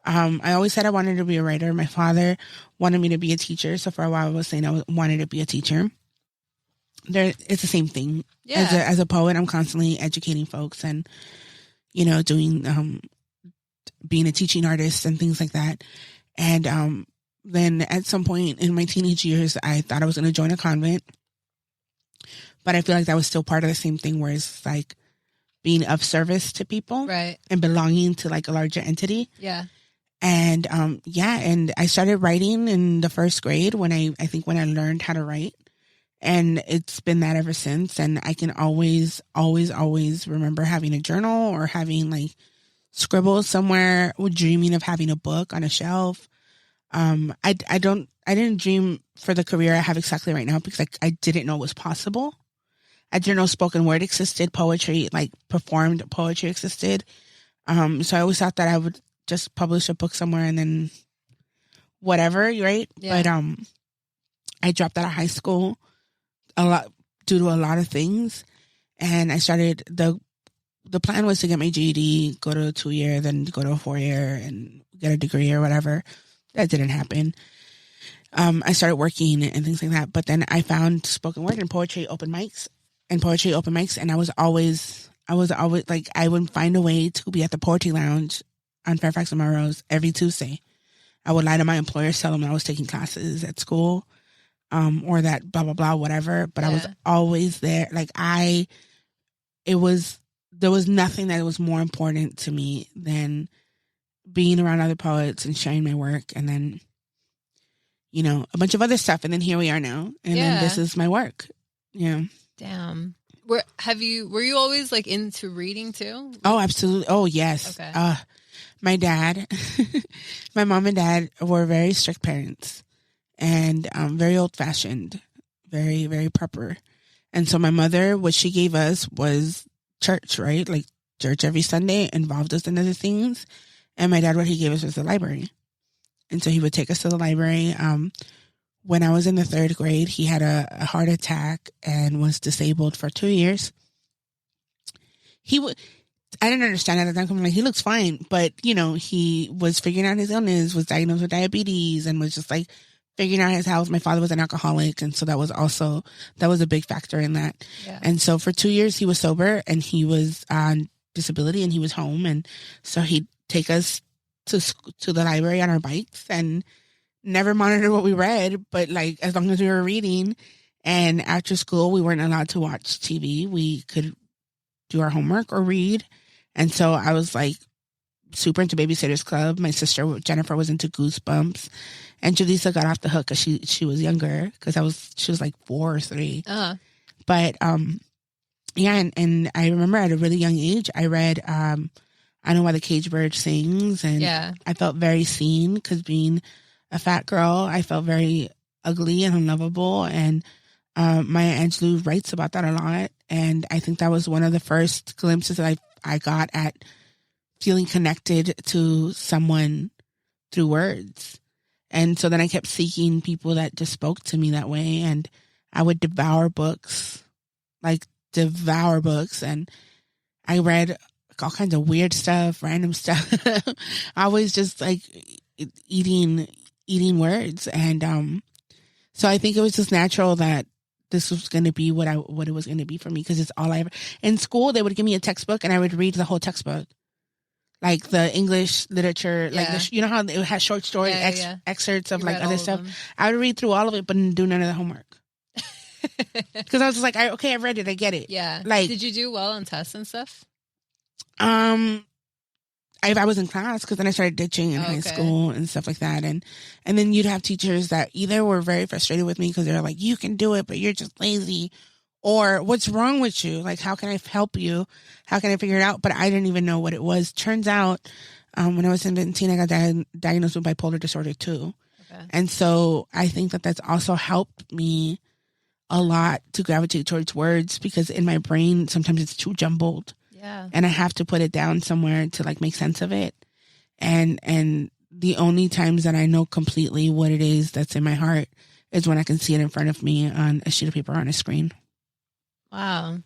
I always said I wanted to be a writer. My father wanted me to be a teacher. So for a while I was saying I wanted to be a teacher. It's the same thing. Yeah. As a poet, I'm constantly educating folks and, doing, being a teaching artist and things like that. And, then at some point in my teenage years, I thought I was going to join a convent, but I feel like that was still part of the same thing where it's like being of service to people, right? And belonging to like a larger entity. Yeah. And, and I started writing in the first grade when I learned how to write. And it's been that ever since. And I can always remember having a journal or having like scribbles somewhere, or dreaming of having a book on a shelf. I didn't dream for the career I have exactly right now because I didn't know it was possible. I didn't know spoken word existed, poetry, like performed poetry existed. So I always thought that I would just publish a book somewhere and then whatever, right? Yeah. But, I dropped out of high school a lot due to a lot of things. And I started, the plan was to get my GED, go to a 2-year, then go to a 4-year and get a degree or whatever. That didn't happen. I started working and things like that. But then I found spoken word and poetry open mics. And I was always like, I would find a way to be at the Poetry Lounge on Fairfax and Melrose every Tuesday. I would lie to my employers, tell them I was taking classes at school, or that blah, blah, blah, whatever. But I was always there. Like there was nothing that was more important to me than being around other poets and sharing my work, and then, a bunch of other stuff. And then here we are now. And then this is my work. Yeah. Damn. Were you always like into reading too? Oh, absolutely. Oh, yes. Okay. My dad, my mom and dad were very strict parents and very old fashioned, very, very prepper. And so my mother, what she gave us was church, right? Like church every Sunday, involved us in other things. And my dad, what he gave us was the library. And so he would take us to the library. When I was in the 3rd grade, he had a heart attack and was disabled for 2 years. I didn't understand at the time. I'm like, he looks fine. But, he was figuring out his illness, was diagnosed with diabetes, and was just like figuring out his health. My father was an alcoholic. And so that was a big factor in that. Yeah. And so for 2 years, he was sober and he was on disability and he was home. And so he'd take us to the library on our bikes and never monitored what we read, but like as long as we were reading. And after school, we weren't allowed to watch TV. We could do our homework or read. And so I was like super into Babysitter's Club. My sister Jennifer was into Goosebumps, and Judisa got off the hook because she was younger because she was like 4 or 3. But yeah, and I remember at a really young age I read I Know Why the Cage Bird Sings, and I felt very seen because being a fat girl, I felt very ugly and unlovable. And Maya Angelou writes about that a lot. And I think that was one of the first glimpses that I got at feeling connected to someone through words. And so then I kept seeking people that just spoke to me that way. And I would devour books. And I read all kinds of weird stuff, random stuff. I was just like eating words. And so I think it was just natural that this was going to be what it was going to be for me, because it's all I ever. In school, they would give me a textbook and I would read the whole textbook. Like the English literature, like you know how it has short story excerpts of like other stuff. I would read through all of it, but didn't do none of the homework. Because I was just like, I read it, I get it. Yeah. Like, did you do well on tests and stuff? I was in class, because then I started ditching in high school and stuff like that, and then you'd have teachers that either were very frustrated with me because they're like, you can do it, but you're just lazy. Or what's wrong with you? Like, how can I help you? How can I figure it out? But I didn't even know what it was. Turns out, when I was 17, I got diagnosed with bipolar disorder too. Okay. And so I think that that's also helped me a lot to gravitate towards words, because in my brain, sometimes it's too jumbled. Yeah. And I have to put it down somewhere to like make sense of it. And the only times that I know completely what it is that's in my heart is when I can see it in front of me on a sheet of paper on a screen. Wow.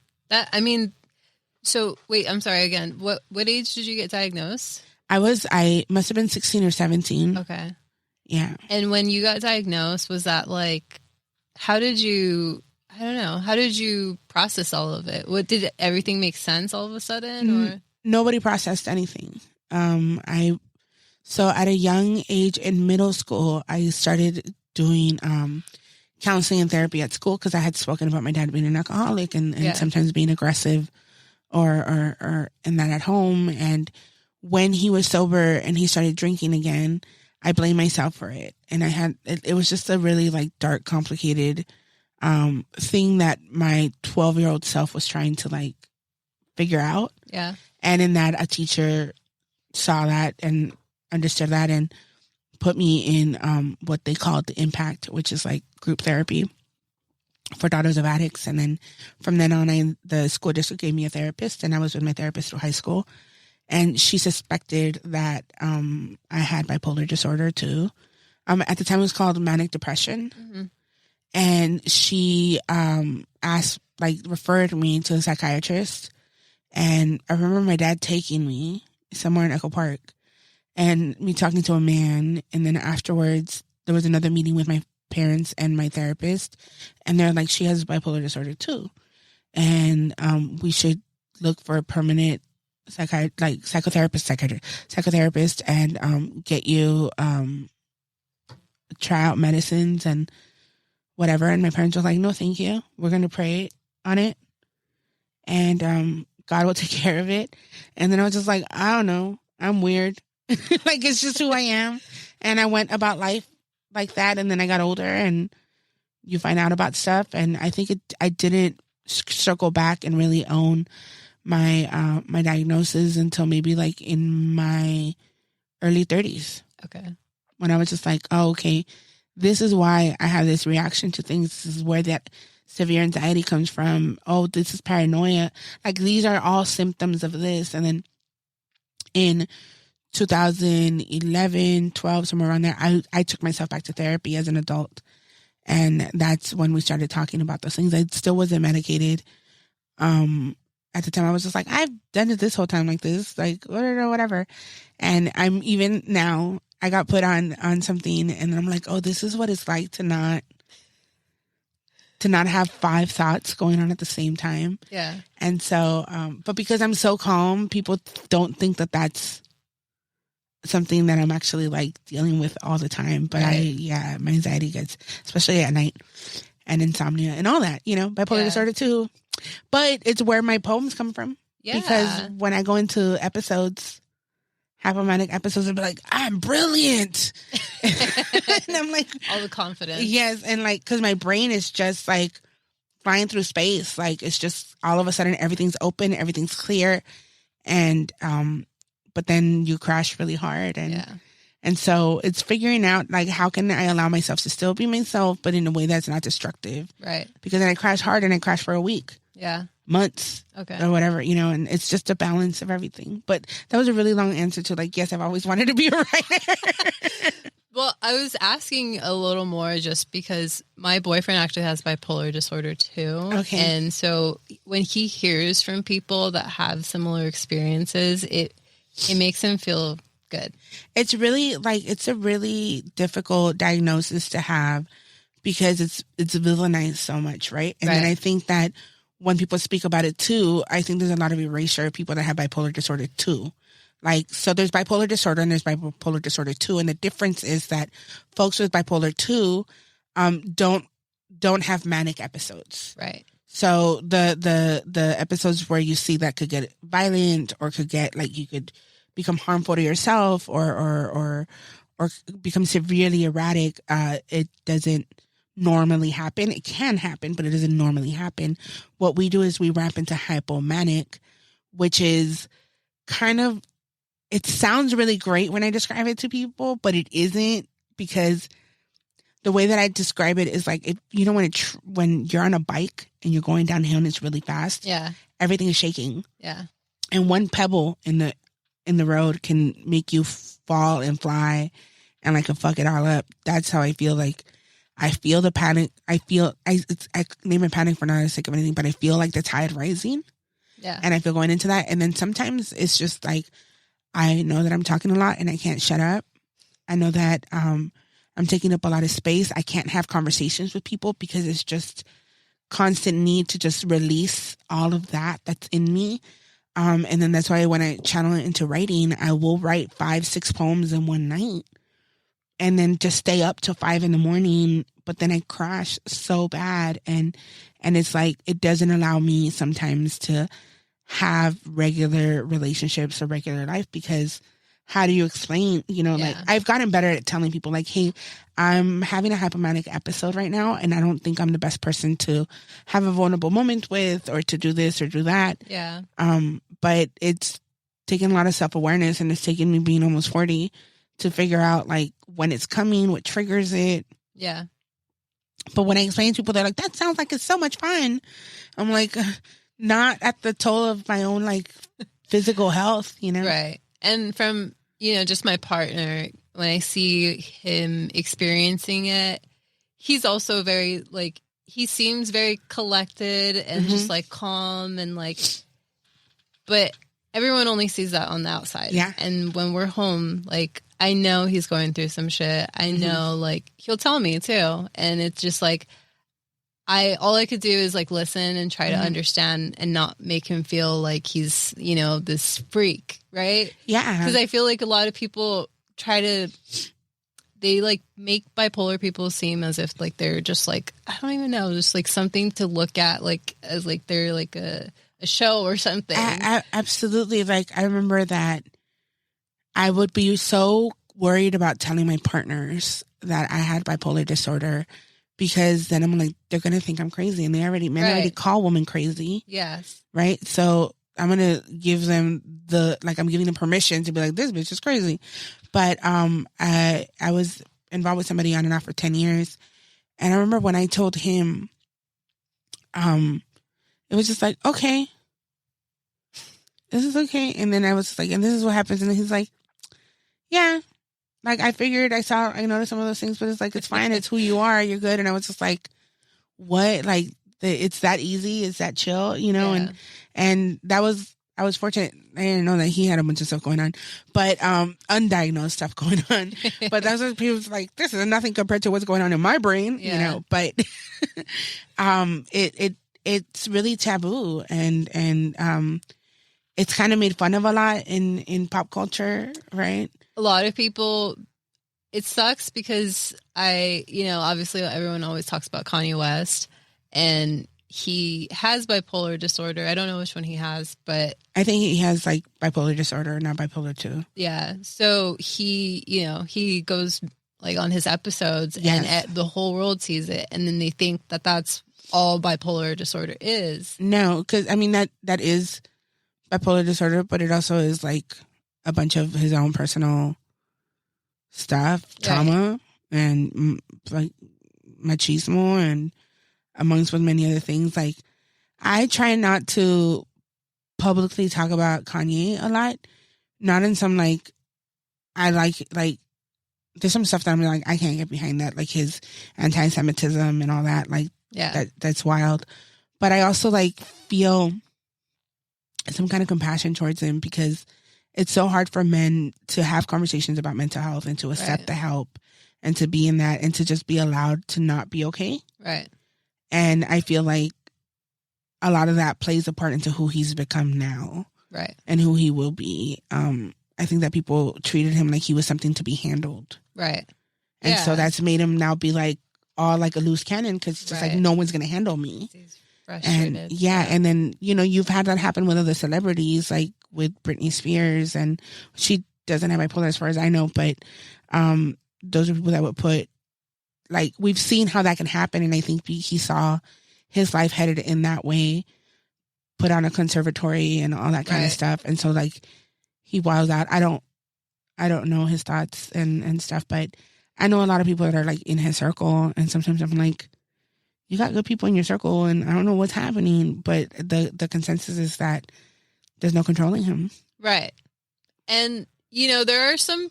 So wait, I'm sorry again. What age did you get diagnosed? I must have been 16 or 17. Okay. Yeah. And when you got diagnosed, was that like, how did you process all of it? Did everything make sense all of a sudden? Or nobody processed anything. So at a young age in middle school, I started doing, counseling and therapy at school, because I had spoken about my dad being an alcoholic and sometimes being aggressive or and that at home. And when he was sober and he started drinking again, I blamed myself for it. And it was just a really like dark, complicated thing that my 12-year-old self was trying to like figure out. Yeah. And in that, a teacher saw that and understood that and put me in what they called the Impact, which is like group therapy for daughters of addicts. And then from then on, the school district gave me a therapist, and I was with my therapist through high school. And she suspected that I had bipolar disorder too. At the time, it was called manic depression. Mm-hmm. And she referred me to a psychiatrist. And I remember my dad taking me somewhere in Echo Park and me talking to a man. And then afterwards, there was another meeting with my parents and my therapist. And they're like, she has bipolar disorder too. And we should look for a permanent psychotherapist and get you try out medicines and whatever. And my parents were like, no, thank you. We're going to pray on it. And God will take care of it. And then I was just like, I don't know. I'm weird. Like, it's just who I am. And I went about life like that. And then I got older and you find out about stuff. And I think I didn't circle back and really own my my diagnosis until maybe like in my early 30s. Okay. When I was just like, oh, okay, this is why I have this reaction to things. This is where that severe anxiety comes from. Oh, this is paranoia. Like, these are all symptoms of this. And then in 2011, 12, somewhere around there, I took myself back to therapy as an adult. And that's when we started talking about those things. I still wasn't medicated. At the time, I was just like, I've done it this whole time like this, like, whatever. And I'm even now, I got put on something and I'm like, oh, this is what it's like to not have 5 thoughts going on at the same time. Yeah. And so, but because I'm so calm, people don't think that that's something that I'm actually like dealing with all the time. But my anxiety gets, especially at night, and insomnia and all that, bipolar disorder too. But it's where my poems come from. Yeah. Because when I go into episodes, hypomanic episodes, I'll be like, I'm brilliant. And I'm like, all the confidence. Yes. And like, because my brain is just like flying through space. Like, it's just all of a sudden everything's open, everything's clear. And, but then you crash really hard. And so it's figuring out, like, how can I allow myself to still be myself, but in a way that's not destructive? Right. Because then I crash hard and I crash for a week. Yeah. months Okay. or whatever, and it's just a balance of everything. But that was a really long answer to like, yes, I've always wanted to be a writer. Well, I was asking a little more just because my boyfriend actually has bipolar disorder too. Okay. And so when he hears from people that have similar experiences, it makes him feel good. It's really it's a really difficult diagnosis to have because it's villainized so much, right? And then I think that when people speak about it too, I think there's a lot of erasure of people that have bipolar disorder too. So there's bipolar disorder and there's bipolar disorder 2. And the difference is that folks with bipolar 2 don't have manic episodes. Right. So the episodes where you see that could get violent or could get you could become harmful to yourself or become severely erratic, it doesn't normally happen. It can happen, but it doesn't normally happen. What we do is we wrap into hypomanic, which is kind of, it sounds really great when I describe it to people, but it isn't, because the way that I describe it is like, if when you're on a bike and you're going downhill and it's really fast, everything is shaking. Yeah. And one pebble in the road can make you fall and fly and fuck it all up. That's how I feel. I feel the panic. I name it panic for not the sake of anything, but I feel like the tide rising. Yeah. And I feel going into that. And then sometimes it's just I know that I'm talking a lot and I can't shut up. I know that I'm taking up a lot of space. I can't have conversations with people because it's just constant need to just release all of that's in me. And then that's why when I channel it into writing, I will write 5-6 poems in one night and then just stay up till 5 a.m. But then I crash so bad. And it's it doesn't allow me sometimes to have regular relationships or regular life, because how do you explain, I've gotten better at telling people hey, I'm having a hypomanic episode right now and I don't think I'm the best person to have a vulnerable moment with or to do this or do that. Yeah. But it's taken a lot of self-awareness, and it's taken me being almost 40 to figure out when it's coming, what triggers it. Yeah. But when I explain to people, they're like, that sounds like it's so much fun. I'm like, not at the toll of my own physical health, Right. And from, just my partner, when I see him experiencing it, he's also very he seems very collected and just calm and but everyone only sees that on the outside. Yeah. And when we're home, I know he's going through some shit. I know he'll tell me too. And it's just all I could do is listen and try to understand and not make him feel like he's, this freak, right? Yeah. Because I feel like a lot of people they make bipolar people seem as if they're just I don't even know, just something to look at as they're a show or something. Absolutely. I remember that I would be so worried about telling my partners that I had bipolar disorder, because then I'm they're going to think I'm crazy, and men already call women crazy. Yes. Right. So I'm going to give them I'm giving them permission to be like, this bitch is crazy. But, I was involved with somebody on and off for 10 years. And I remember when I told him, it was just okay, this is okay. And then I was and this is what happens. And then he's like, yeah, I figured, I noticed some of those things, but it's it's fine. It's who you are. You're good. And I was just what? It's that easy. It's that chill, Yeah. and I was fortunate. I didn't know that he had a bunch of stuff going on, but, undiagnosed stuff going on. But that's what people was this is nothing compared to what's going on in my brain, but, it's really taboo, and it's kind of made fun of a lot in pop culture, right? A lot of people, it sucks because obviously everyone always talks about Kanye West, and he has bipolar disorder. I don't know which one he has, but I think he has bipolar disorder, not bipolar 2. Yeah. So he goes on his episodes, yes. and the whole world sees it, and then they think that that's all bipolar disorder is. No, because that is bipolar disorder, but it also is a bunch of his own personal stuff, trauma, and machismo, and amongst with many other things. I try not to publicly talk about Kanye a lot. Not in some like, I like, there's some stuff that I'm like, I can't get behind that, like his anti-Semitism and all that. Like, that's wild. But I also like feel some kind of compassion towards him because it's so hard for men to have conversations about mental health and to accept the help and to be in that and to just be allowed to not be okay. Right. And I feel like a lot of that plays a part into who he's become now. Right. And who he will be. I think that people treated him like he was something to be handled. Right. And so that's made him now be like all like a loose cannon because it's just like no one's going to handle me. He's frustrated. And and then, you know, you've had that happen with other celebrities like with Britney Spears, and she doesn't have bipolar as far as I know, but those are people that would put, like, we've seen how that can happen, and I think he saw his life headed in that way, put on a conservatory and all that kind of stuff, and so like he wilds out. I don't know his thoughts and stuff, but I know a lot of people that are like in his circle, and sometimes I'm like, you got good people in your circle, and I don't know what's happening, but the consensus is that there's no controlling him. Right. And, you know, there are some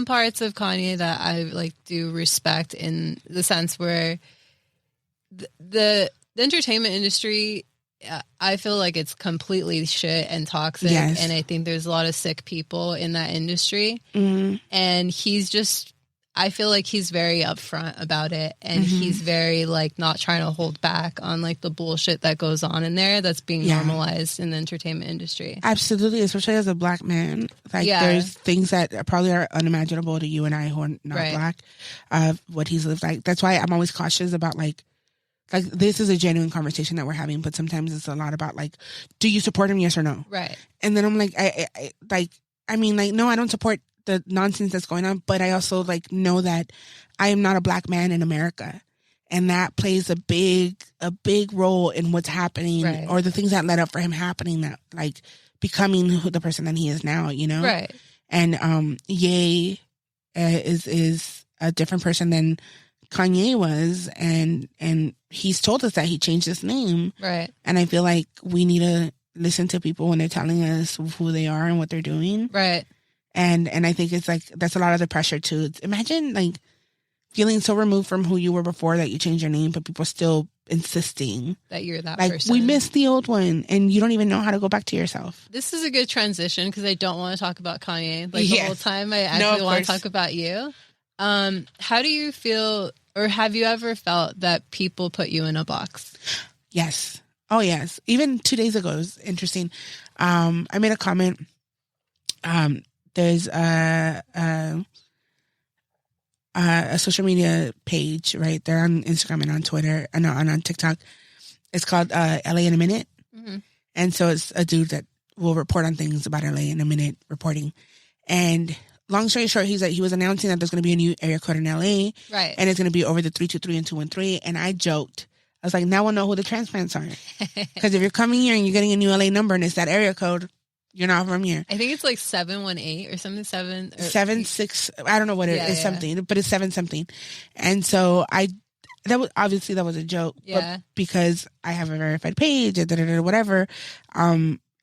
parts of Kanye that I like do respect in the sense where the entertainment industry, I feel like it's completely shit and toxic. Yes. And I think there's a lot of sick people in that industry. Mm-hmm. And I feel like he's very upfront about it, and he's very like not trying to hold back on like the bullshit that goes on in there that's being normalized in the entertainment industry. Absolutely, especially as a black man. Like there's things that probably are unimaginable to you and I who are not black, what he's lived like. That's why I'm always cautious about like this is a genuine conversation that we're having, but sometimes it's a lot about like, do you support him? Yes or no? Right. And then I'm like, I mean, no, I don't support the nonsense that's going on, but I also like know that I am not a black man in America, and that plays a big role in what's happening or the things that led up for him happening, that like becoming the person that he is now, you know? Right. And Ye is a different person than Kanye was, and he's told us that he changed his name. Right. And I feel like we need to listen to people when they're telling us who they are and what they're doing. Right. And I think it's like, that's a lot of the pressure too. Imagine like feeling so removed from who you were before that you changed your name, but people still insisting that you're that like, person. We missed the old one, and you don't even know how to go back to yourself. This is a good transition because I don't want to talk about Kanye like the whole time. I actually want to talk about you. How do you feel, or have you ever felt that people put you in a box? Yes. Oh, yes. Even 2 days ago, it was interesting. I made a comment. There's a social media page, right? They're on Instagram and on Twitter and on TikTok. It's called LA in a Minute. Mm-hmm. And so it's a dude that will report on things about LA in a minute, reporting. And long story short, he was announcing that there's going to be a new area code in LA. Right. And it's going to be over the 323 and 213. And I joked. I was like, now we'll know who the transplants are. Because if you're coming here and you're getting a new LA number and it's that area code, you're not from here. I think it's like 718 or something, 76. I don't know what it is, something, but it's 7 something. And so that was a joke. Yeah. But because I have a verified page, whatever,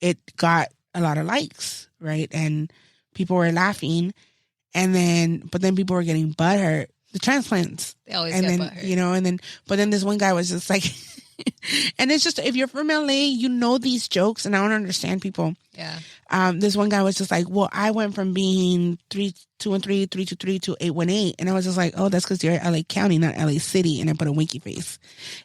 it got a lot of likes, right? And people were laughing, but then people were getting butthurt. The transplants. They always get butthurt. You know, but then this one guy was just like, and it's just, if you're from LA, you know these jokes, and I don't understand people. Yeah. This one guy was just like, well, I went from being 313, 323 to 818. And I was just like, oh, that's because you're LA County, not LA City. And I put a winky face.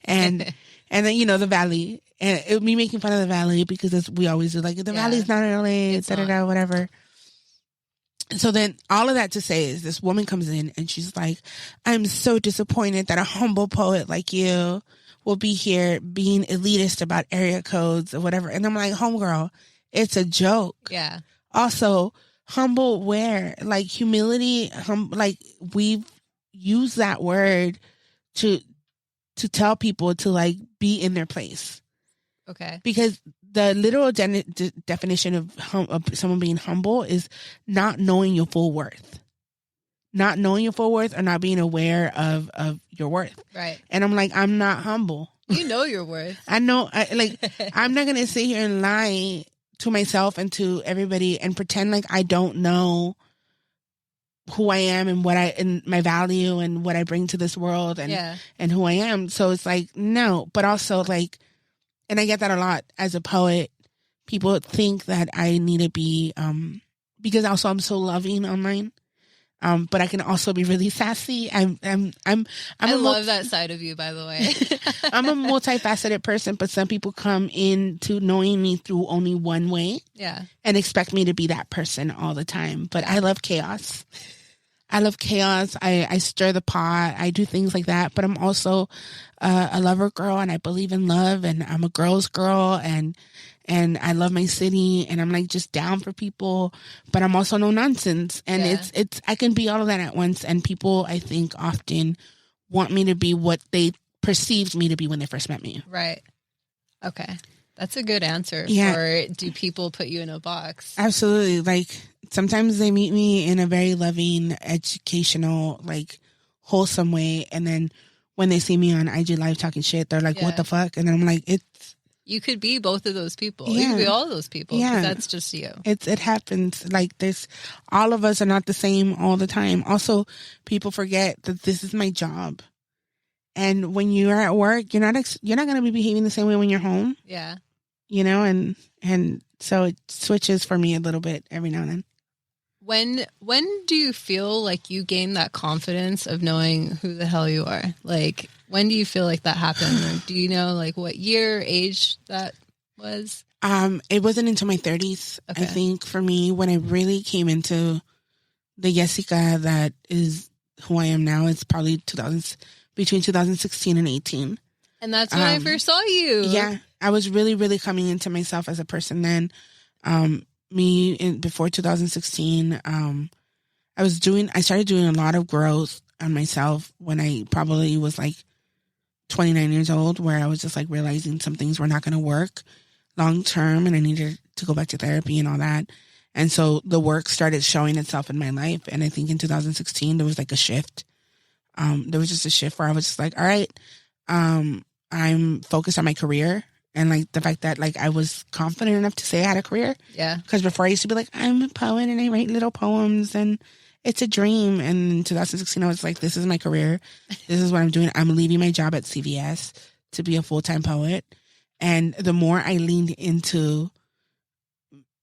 And then, you know, the Valley. And it, me making fun of the Valley because we always do, like, the Valley's not in LA, whatever. So then all of that to say is this woman comes in and she's like, I'm so disappointed that a humble poet like you will be here being elitist about area codes or whatever. And I'm like, homegirl, it's a joke. Yeah. Also, humble where? Like, humility, like, we've used that word to tell people to, like, be in their place. Okay. Because the literal definition of someone being humble is not knowing your full worth. Not knowing your full worth or not being aware of your worth. Right. And I'm like, I'm not humble. You know your worth. I know, I'm not going to sit here and lie to myself and to everybody and pretend like I don't know who I am and and my value and what I bring to this world and who I am. So it's like, no, but also like, and I get that a lot as a poet. People think that I need to be, because also I'm so loving online. But I can also be really sassy. I love that side of you, by the way. I'm a multifaceted person, but some people come into knowing me through only one way. Yeah. And expect me to be that person all the time. But I love chaos. I stir the pot. I do things like that. But I'm also a lover girl, and I believe in love, and I'm a girl's girl, and I love my city, and I'm like just down for people, but I'm also no nonsense. And it's I can be all of that at once. And people, I think, often want me to be what they perceived me to be when they first met me. Right. Okay. That's a good answer for, do people put you in a box? Absolutely. Like, sometimes they meet me in a very loving, educational, like, wholesome way. And then when they see me on IG Live talking shit, they're like, what the fuck? And then I'm like, you could be both of those people. You could be all of those people. Yeah. That's just you. It happens. Like, all of us are not the same all the time. Also, people forget that this is my job. And when you're at work, you're not going to be behaving the same way when you're home. Yeah. You know, and so it switches for me a little bit every now and then. When do you feel like you gain that confidence of knowing who the hell you are? Like, when do you feel like that happened? Or do you know like what year, age that was? It wasn't until my 30s, I think, for me, when I really came into the Yesika that is who I am now. It's probably between 2016 and 18. And that's when I first saw you. Yeah. I was really, really coming into myself as a person then. Before 2016, I started doing a lot of growth on myself when I probably was like 29 years old, where I was just like realizing some things were not going to work long term and I needed to go back to therapy and all that. And so the work started showing itself in my life. And I think in 2016, there was like a shift. There was just a shift where I was just like, all right, I'm focused on my career. And like the fact that like I was confident enough to say I had a career. Yeah. Because before I used to be like, I'm a poet and I write little poems and it's a dream. And in 2016, I was like, this is my career. This is what I'm doing. I'm leaving my job at CVS to be a full-time poet. And the more I leaned into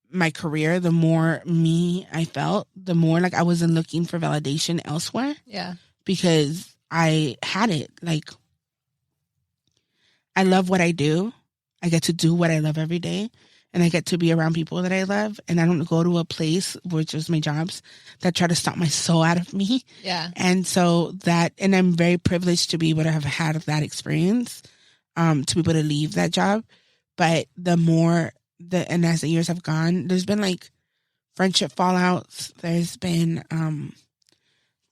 my career, the more me I felt, the more like I wasn't looking for validation elsewhere. Yeah. Because I had it. Like, I love what I do. I get to do what I love every day, and I get to be around people that I love, and I don't go to a place, which is my jobs, that try to stop my soul out of me. Yeah. And so and I'm very privileged to be able to have had that experience, to be able to leave that job. But and as the years have gone, there's been like friendship fallouts. There's been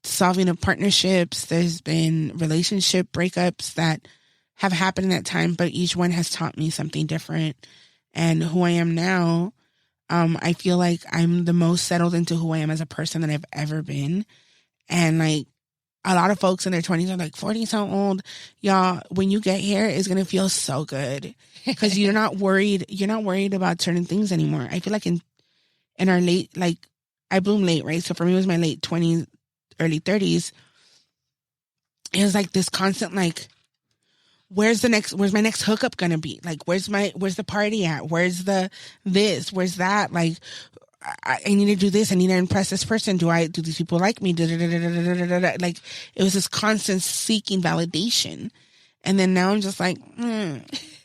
solving of partnerships. There's been relationship breakups that have happened in that time, but each one has taught me something different. And who I am now, I feel like I'm the most settled into who I am as a person that I've ever been. And like a lot of folks in their 20s are like, 40 so old. Y'all, when you get here, it's going to feel so good because you're not worried. You're not worried about certain things anymore. I feel like in our late, like I bloom late, right? So for me, it was my late 20s, early 30s. It was like this constant, like, where's my next hookup gonna be? Like, where's the party at? Where's where's that? Like, I need to do this. I need to impress this person. Do these people like me? Like, it was this constant seeking validation. And then now I'm just like,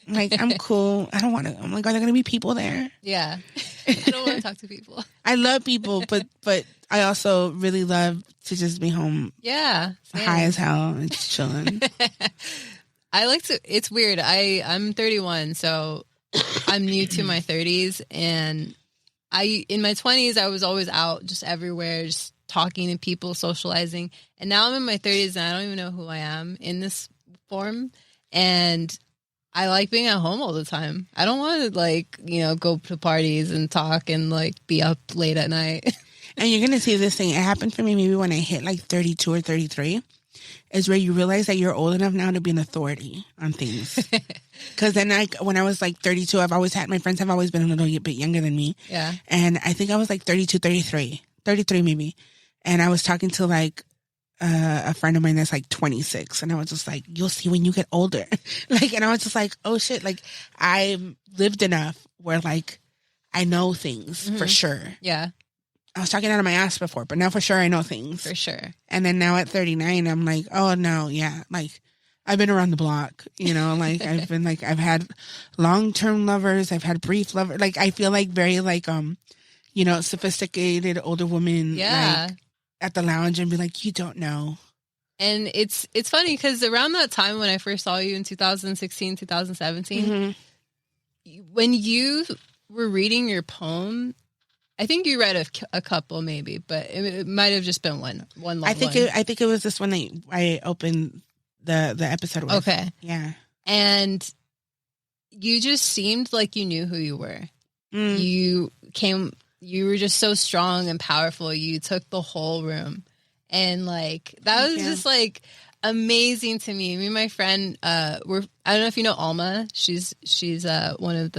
like, I'm cool. I don't want to, I'm like, are there going to be people there? Yeah. I don't want to talk to people. I love people, but I also really love to just be home. Yeah. High as hell and just chilling. It's weird. I'm 31, so I'm new to my 30s, and in my 20s, I was always out just everywhere, just talking to people, socializing. And now I'm in my 30s and I don't even know who I am in this form. And I like being at home all the time. I don't want to go to parties and talk and be up late at night. And you're going to see this thing. It happened for me maybe when I hit 32 or 33. is where you realize that you're old enough now to be an authority on things. Because then, when I was like 32, my friends have always been a little bit younger than me. Yeah. And I think I was like 32, 33 maybe. And I was talking to like a friend of mine that's like 26. And I was just like, you'll see when you get older. Like, and I was just like, oh shit. Like, I lived enough where like, I know things for sure. Yeah. I was talking out of my ass before, but now for sure I know things. For sure. And then now at 39, I'm like, oh no, yeah. Like, I've been around the block, you know, like I've had long-term lovers. I've had brief lovers. Like, I feel like very like, you know, sophisticated older woman. Yeah. Like, at the lounge and be like, you don't know. And it's funny because around that time when I first saw you in 2016, 2017, when you were reading your poem, I think you read a couple maybe, but it might have just been one long one. I think it was this one that I opened the episode with. Okay. Yeah. And you just seemed like you knew who you were. You were just so strong and powerful. You took the whole room. And like, that was just like amazing to me. Me and my friend, I don't know if you know Alma. She's one of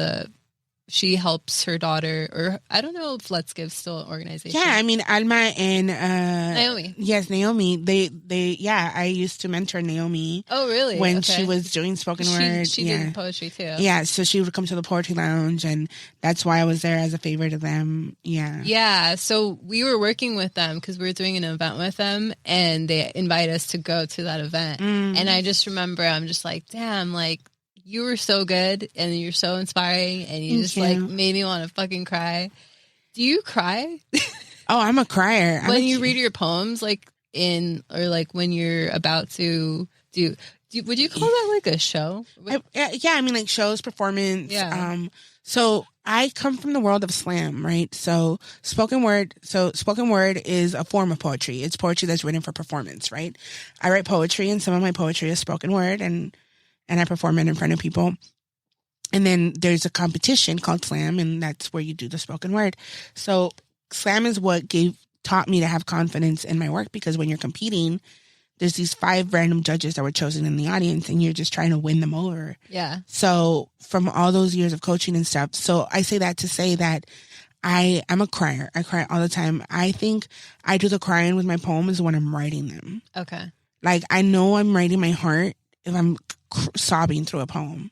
she helps her daughter, or I don't know if Let's Give still an organization. Yeah, I mean, Alma and Naomi. Yes, Naomi. They I used to mentor Naomi. Oh, really? When she was doing spoken word. She did poetry too. Yeah, so she would come to the poetry lounge, and that's why I was there as a favor to them. Yeah. Yeah, so we were working with them because we were doing an event with them, and they invited us to go to that event. And I just remember, I'm just like, damn, like, you were so good and you're so inspiring and you just like made me want to fucking cry. Do you cry? Oh, I'm a crier. When you read your poems, like when you're about to would you call that like a show? Yeah, I mean like shows, performance. Yeah. So I come from the world of slam, right? So spoken word is a form of poetry. It's poetry that's written for performance, right? I write poetry and some of my poetry is spoken word and I perform it in front of people. And then there's a competition called slam, and that's where you do the spoken word. So slam is what taught me to have confidence in my work, because when you're competing, there's these 5 random judges that were chosen in the audience, and you're just trying to win them over. Yeah. So from all those years of coaching and stuff, so I say that to say that I'm a crier. I cry all the time. I think I do the crying with my poems when I'm writing them. Okay. Like, I know I'm writing my heart if I'm sobbing through a poem.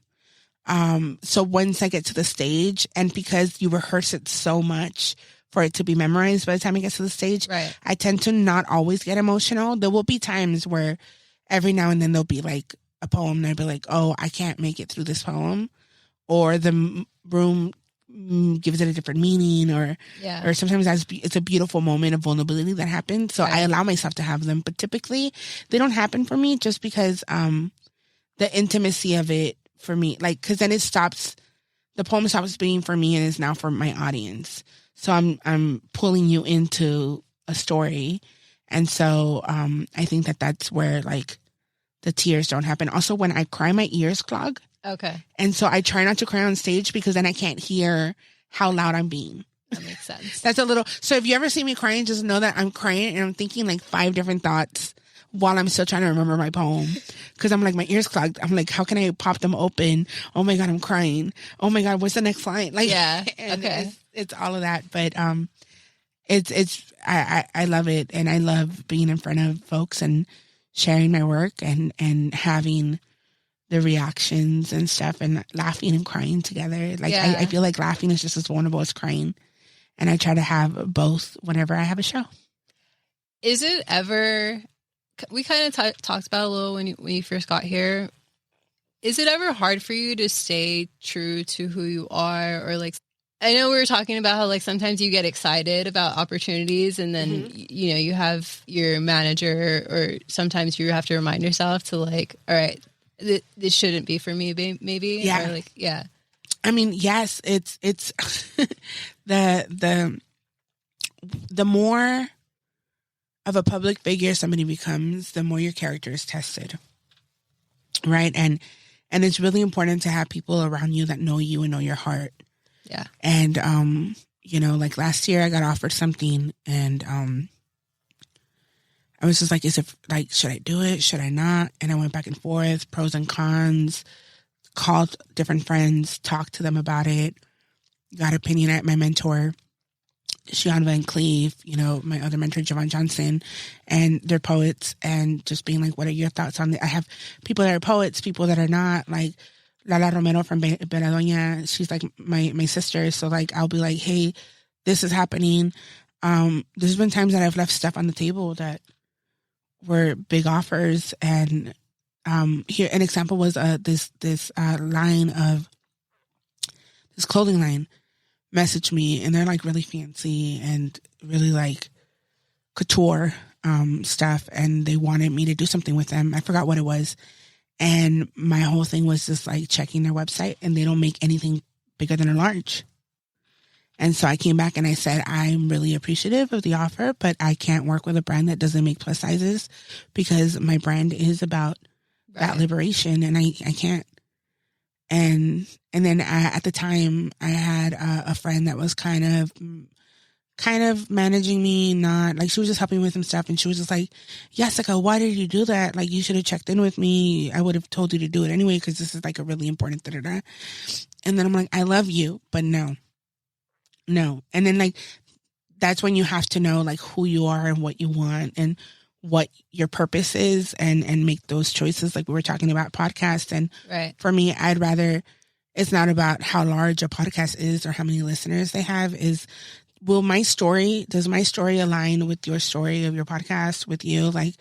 So once I get to the stage, and because you rehearse it so much for it to be memorized by the time it gets to the stage, right, I tend to not always get emotional. There will be times where every now and then there'll be like a poem and I'll be like, oh, I can't make it through this poem, or the room gives it a different meaning, or sometimes it's a beautiful moment of vulnerability that happens. So I allow myself to have them, but typically they don't happen for me just because the intimacy of it for me, like, because then the poem stops being for me and is now for my audience. So I'm pulling you into a story, and so I think that's where like the tears don't happen. Also, when I cry, my ears clog. Okay. And so I try not to cry on stage because then I can't hear how loud I'm being. That makes sense. So if you ever see me crying, just know that I'm crying and I'm thinking like 5 different thoughts while I'm still trying to remember my poem, because I'm like, my ears clogged. I'm like, how can I pop them open? Oh my God, I'm crying. Oh my God, what's the next line? Like, yeah, okay. It's all of that, but I love it, and I love being in front of folks and sharing my work and having the reactions and stuff, and laughing and crying together. Like, I feel like laughing is just as vulnerable as crying, and I try to have both whenever I have a show. Is it ever? We kind of talked about it a little when you first got here. Is it ever hard for you to stay true to who you are? Or like, I know we were talking about how like sometimes you get excited about opportunities and then, you know, you have your manager, or sometimes you have to remind yourself to like, all right, this shouldn't be for me, maybe. Yeah. Or like, yeah. I mean, yes, it's the more of a public figure somebody becomes, the more your character is tested, right? And it's really important to have people around you that know you and know your heart. Yeah. And you know, like last year I got offered something, and I was just like, is it like, should I do it? Should I not? And I went back and forth, pros and cons, called different friends, talked to them about it, got opinion at my mentor, Shion Van Cleve, my other mentor, Javon Johnson, and they're poets, and just being like, what are your thoughts on it? I have people that are poets, people that are not, like Lala Romero from Beladoña. She's like my sister. So like, I'll be like, hey, this is happening. There's been times that I've left stuff on the table that were big offers. And here, an example was this line of this clothing line messaged me, and they're like really fancy and really like couture stuff, and they wanted me to do something with them. I forgot what it was. And my whole thing was just like checking their website, and they don't make anything bigger than a large. And so I came back and I said, I'm really appreciative of the offer, but I can't work with a brand that doesn't make plus sizes, because my brand is about that liberation, and I can't. And then at the time I had a friend that was kind of managing me, not like, she was just helping me with some stuff, and she was just like, Yesika, why did you do that? Like, you should have checked in with me. I would have told you to do it anyway, because this is like a really important da-da-da. And then I'm like, I love you, but no. And then like, that's when you have to know like who you are and what you want and what your purpose is, and make those choices. Like we were talking about podcasts, and for me, I'd rather, it's not about how large a podcast is or how many listeners they have, does my story align with your story of your podcast, with you? Like,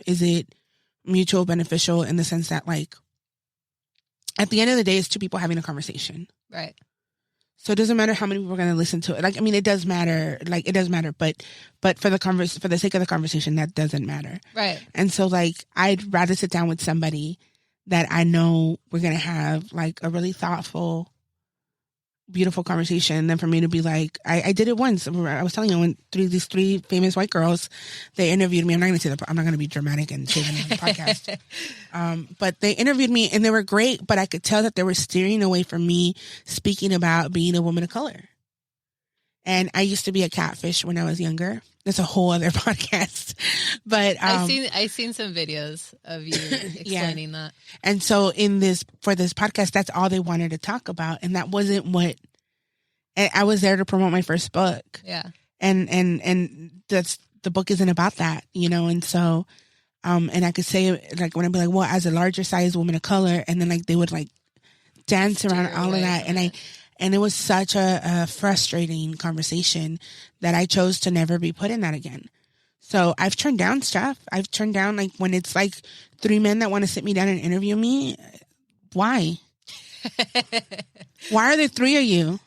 is it mutual beneficial in the sense that like, at the end of the day, it's two people having a conversation. Right. So it doesn't matter how many people are going to listen to it. Like, I mean, it does matter. Like, it does matter, but for the sake of the conversation, that doesn't matter. Right. And so, like, I'd rather sit down with somebody that I know we're going to have like a really thoughtful, beautiful conversation than for me to be like, I did it once. I was telling you, when these three famous white girls, they interviewed me. I'm not going to be dramatic and say the name of the podcast. But they interviewed me, and they were great, but I could tell that they were steering away from me speaking about being a woman of color. And I used to be a catfish when I was younger. That's a whole other podcast. But I've seen some videos of you explaining that. And so for this podcast, that's all they wanted to talk about. And that wasn't what I was there to promote my first book. Yeah. And that's, the book isn't about that, And so, and I could say, like, when I'd be like, well, as a larger size woman of color, and then like, they would like dance around all of that. And it was such a frustrating conversation that I chose to never be put in that again. So I've turned down stuff. I've turned down, like, when it's like three men that want to sit me down and interview me. Why? Why are there three of you?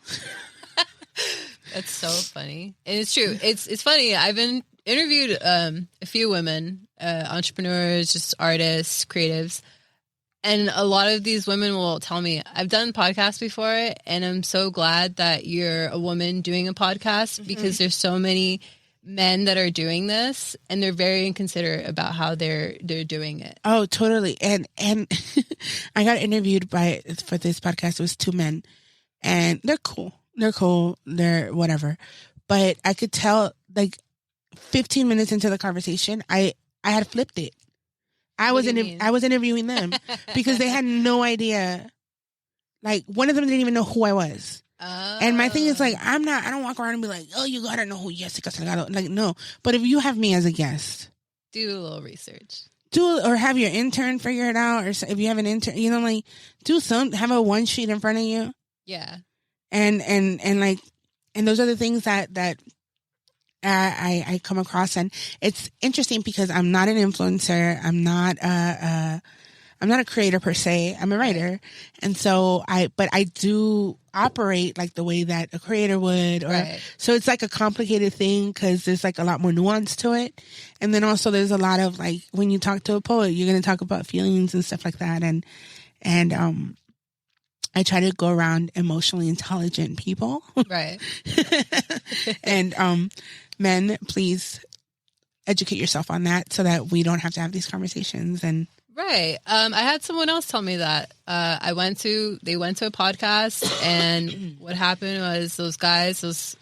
That's so funny. And it's true. It's funny. I've been interviewed a few women, entrepreneurs, just artists, creatives. And a lot of these women will tell me, I've done podcasts before, and I'm so glad that you're a woman doing a podcast, because there's so many men that are doing this, and they're very inconsiderate about how they're doing it. Oh, totally. And I got interviewed for this podcast. It was two men, and they're cool. They're whatever. But I could tell, like, 15 minutes into the conversation, I had flipped it. I was interviewing them because they had no idea. Like, one of them didn't even know who I was. Oh. And my thing is, like, I don't walk around and be like, oh, you gotta know who Yesika Salgado. Like, no. But if you have me as a guest, do a little research. Or have your intern figure it out. Or if you have an intern, like, have a one sheet in front of you. Yeah. And those are the things that I come across, and it's interesting because I'm not an influencer. I'm not a creator per se. I'm a writer. And so but I do operate like the way that a creator would, so it's like a complicated thing because there's like a lot more nuance to it. And then also there's a lot of, like, when you talk to a poet, you're going to talk about feelings and stuff like that. And I try to go around emotionally intelligent people. Right. And, men, please educate yourself on that so that we don't have to have these conversations. And right. I had someone else tell me that. They went to a podcast, and what happened was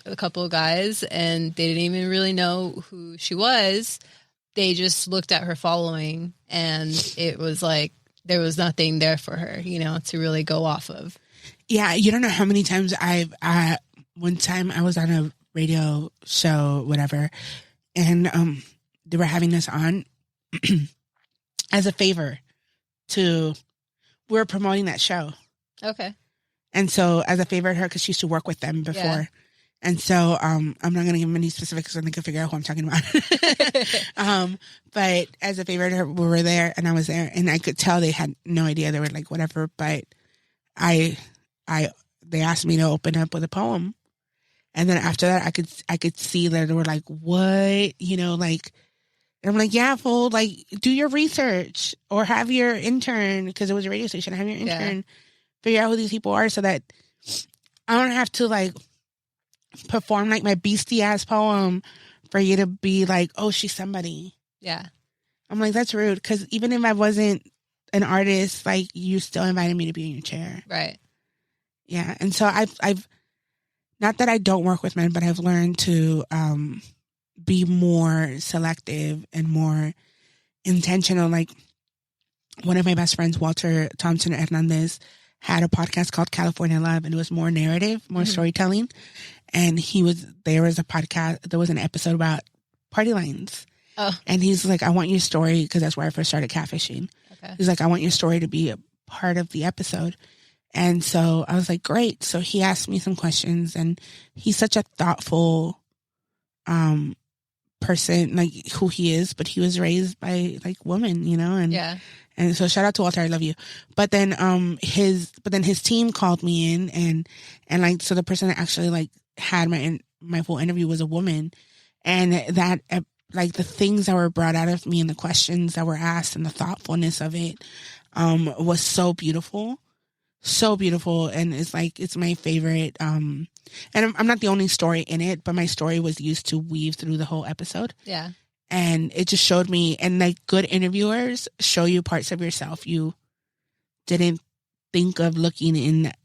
a couple of guys, and they didn't even really know who she was. they just looked at her following and it was like there was nothing there for her, you know, to really go off of. Yeah, you don't know how many times one time I was on a radio show, whatever, and they were having us on as a favor we were promoting that show. Okay. And so as a favor to her, because she used to work with them before. Yeah. And so I'm not going to give them any specifics so they can figure out who I'm talking about. But as a favor to her, we were there and I was there and I could tell they had no idea. They were like, whatever. But they asked me to open up with a poem. And then after that, I could see that they were like, what? You know, like, and I'm like, yeah, fool, like, do your research or have your intern, because it was a radio station, have your intern figure out who these people are so that I don't have to, like, perform, like, my beastie ass poem for you to be like, oh, she's somebody. Yeah. I'm like, that's rude, because even if I wasn't an artist, like, you still invited me to be in your chair. Right. Yeah. And so I've not that I don't work with men, but I've learned to be more selective and more intentional. Like, one of my best friends, Walter Thompson Hernandez, had a podcast called California Love, and it was more narrative, more storytelling. And there was an episode about party lines. Oh. And he's like, I want your story, because that's where I first started catfishing. Okay. He's like, I want your story to be a part of the episode. And so I was like, great. So he asked me some questions, and he's such a thoughtful person, like who he is, but he was raised by like women, you know, and so shout out to Walter, I love you. But then his team called me in, and like, so the person that actually like had my full interview was a woman, and that like the things that were brought out of me and the questions that were asked and the thoughtfulness of it was so beautiful. So beautiful. And it's like, it's my favorite. And I'm not the only story in it, but my story was used to weave through the whole episode. Yeah. And it just showed me, and like good interviewers show you parts of yourself you didn't think of looking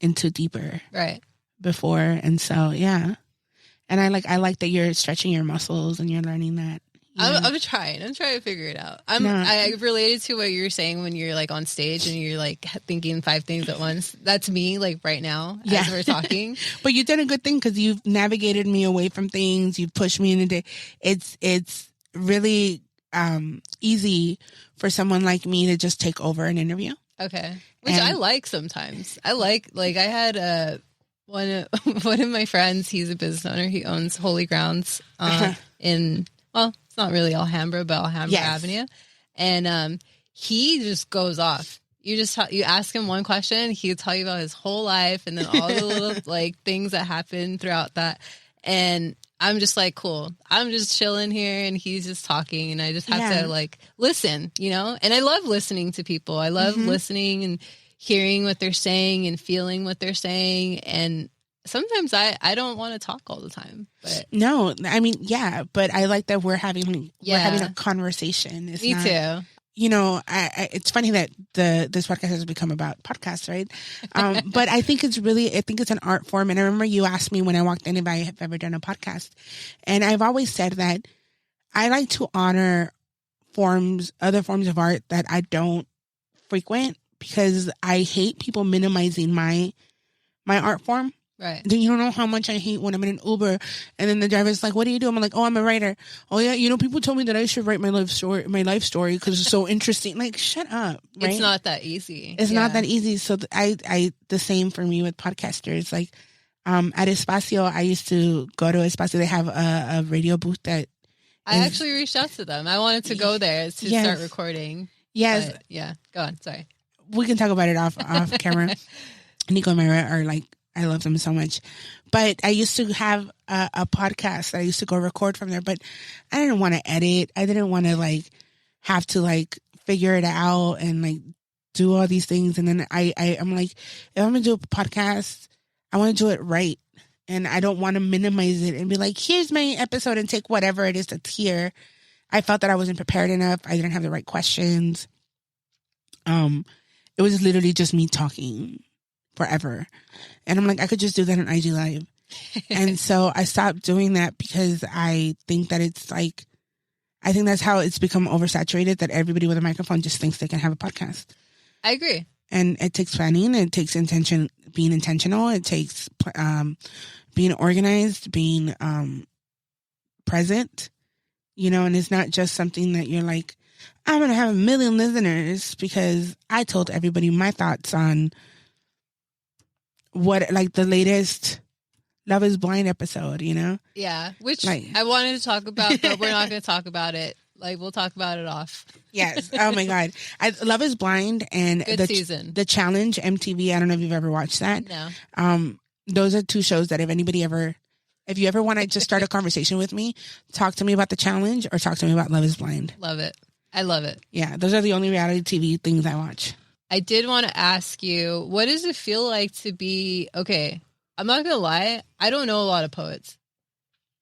into deeper before. And so, yeah. And I like that you're stretching your muscles and you're learning that. I'm trying to figure it out. I related to what you're saying when you're like on stage and you're like thinking 5 things at once. That's me like right now as we're talking. But you've done a good thing, because you've navigated me away from things. You've pushed me into it's really easy for someone like me to just take over an interview. Okay. Which I like sometimes. I like I had one of my friends, he's a business owner. He owns Holy Grounds in, well, it's not really Alhambra, but Alhambra Avenue. And he just goes off. You ask him one question, he'll tell you about his whole life and then all the little like things that happen throughout that. And I'm just like, cool. I'm just chilling here and he's just talking, and I just have to like listen, you know? And I love listening to people. I love listening and hearing what they're saying and feeling what they're saying. And sometimes I don't want to talk all the time. But no, I mean, yeah, but I like that we're having a conversation. It's Me too. You know, it's funny that this podcast has become about podcasts, right? But I think it's an art form. And I remember you asked me when I walked in if I have ever done a podcast. And I've always said that I like to honor other forms of art that I don't frequent, because I hate people minimizing my art form. Right. You don't know how much I hate when I'm in an Uber and then the driver's like, what do you do? I'm like, oh, I'm a writer. Oh yeah. You know, people told me that I should write my life story because it's so interesting. Like, shut up. Right? It's not that easy. It's not that easy. So I the same for me with podcasters. Like, at Espacio, I used to go to Espacio. They have a radio booth that I actually reached out to them. I wanted to go there to start recording. Yes. But, yeah. Go on. Sorry. We can talk about it off camera. Nico and Myra are like, I love them so much. But I used to have a podcast that I used to go record from there, but I didn't want to edit. I didn't want to like have to like figure it out and like do all these things. And then I'm like, if I'm going to do a podcast, I want to do it right. And I don't want to minimize it and be like, here's my episode and take whatever it is that's here. I felt that I wasn't prepared enough. I didn't have the right questions. It was literally just me talking forever. And I'm like, I could just do that on IG Live. And so I stopped doing that because I think that it's like, I think that's how it's become oversaturated, that everybody with a microphone just thinks they can have a podcast. I agree. And it takes planning. It takes being intentional. It takes being organized, being present, and it's not just something that you're like, I'm going to have 1 million listeners because I told everybody my thoughts on what, like the latest Love is Blind episode, Yeah, which I wanted to talk about, but we're not going to talk about it. Like, we'll talk about it off. Yes. Oh my God. Love is Blind and Good season. The Challenge, MTV. I don't know if you've ever watched that. No. Those are 2 shows that if you ever want to just start a conversation with me, talk to me about The Challenge or talk to me about Love is Blind. Love it. I love it. Yeah. Those are the only reality TV things I watch. I did want to ask you, what does it feel like to be, okay, I'm not going to lie. I don't know a lot of poets.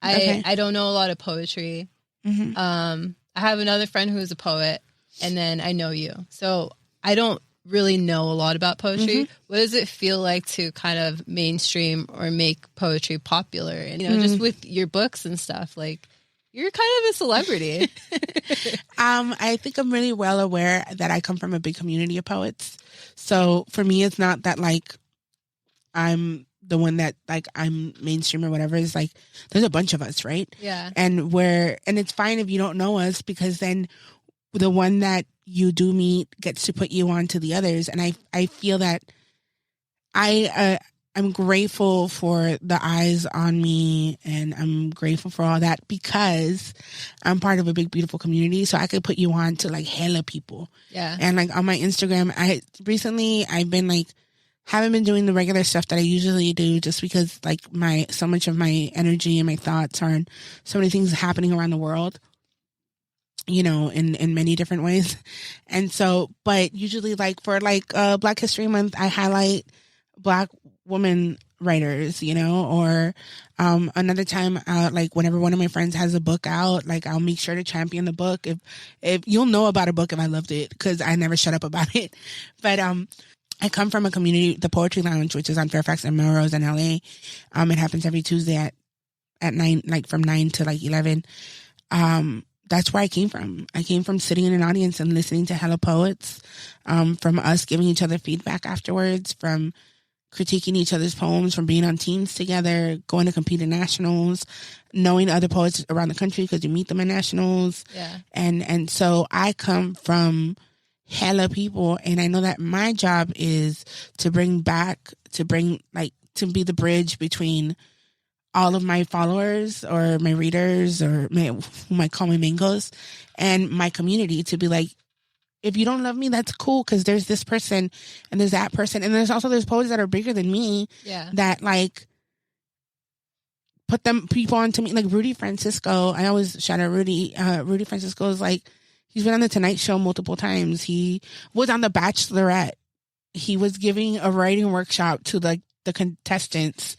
I don't know a lot of poetry. Mm-hmm. I have another friend who's a poet, and then I know you. So I don't really know a lot about poetry. Mm-hmm. What does it feel like to kind of mainstream or make poetry popular? And, just with your books and stuff, like, you're kind of a celebrity. I think I'm really well aware that I come from a big community of poets. So for me, it's not that like I'm the one that like I'm mainstream or whatever. It's like there's a bunch of us, right? Yeah. And it's fine if you don't know us, because then the one that you do meet gets to put you on to the others. And I feel that I'm grateful for the eyes on me, and I'm grateful for all that because I'm part of a big, beautiful community. So I could put you on to like hella people. Yeah. And like on my Instagram, I've been like, haven't been doing the regular stuff that I usually do just because like so much of my energy and my thoughts are on so many things happening around the world, in many different ways. And so, but usually like for like Black History Month, I highlight Black women writers, or another time, like whenever one of my friends has a book out, like I'll make sure to champion the book. If you'll know about a book if I loved it, because I never shut up about it. But I come from a community, the Poetry Lounge, which is on Fairfax and Melrose in LA. It happens every Tuesday at 9, like from 9 to like 11. That's where I came from. I came from sitting in an audience and listening to hella poets, from us giving each other feedback afterwards, from critiquing each other's poems, from being on teams together, going to compete in nationals, knowing other poets around the country because you meet them in nationals. Yeah. And so I come from hella people, and I know that my job is to be the bridge between all of my followers or my readers or who might call me mangoes and my community, to be like, if you don't love me, that's cool, because there's this person and there's that person, and there's poets that are bigger than me. Yeah. That like put people onto me, like Rudy Francisco. I always shout out Rudy. Rudy Francisco is like, he's been on the Tonight Show multiple times. He was on The Bachelorette. He was giving a writing workshop to like the contestants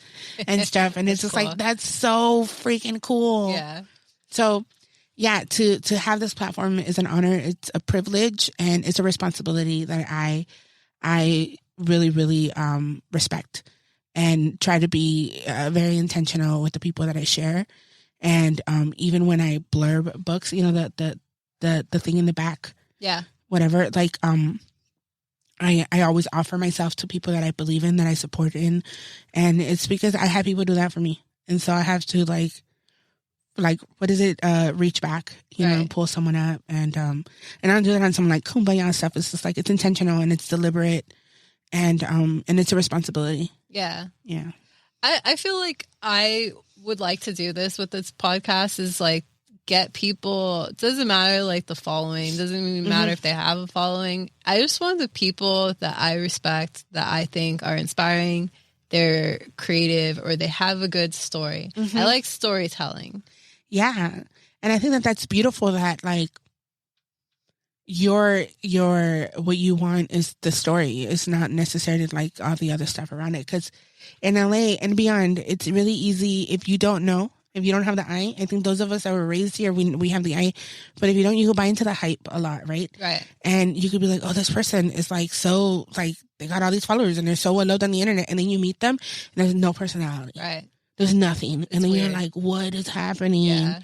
and stuff. And it's just cool. Like, that's so freaking cool. Yeah. So yeah, to have this platform is an honor. It's a privilege, and it's a responsibility that I really, really respect, and try to be very intentional with the people that I share. And even when I blurb books, the thing in the back, yeah, whatever, like I always offer myself to people that I believe in, that I support in, and it's because I have people do that for me, and so I have to like what is it, reach back, right, pull someone up, and I don't do that on some like kumbaya stuff. It's just like, it's intentional and it's deliberate, and it's a responsibility. Yeah. I feel like I would like to do this with this podcast, is like get people. It doesn't matter like the following, doesn't even matter if they have a following. I just want the people that I respect, that I think are inspiring, they're creative, or they have a good story. I like storytelling. Yeah. And I think that that's beautiful, that like your what you want is the story. It's not necessarily like all the other stuff around it. Because in LA and beyond, it's really easy if you don't know, if you don't have the eye. I think those of us that were raised here, we have the eye. But if you don't, you go buy into the hype a lot, right? Right. And you could be like, oh, this person is like so, like, they got all these followers and they're so well loved on the internet. And then you meet them and there's no personality. Right. there's nothing. And then weird. You're like, what is happening? Yeah.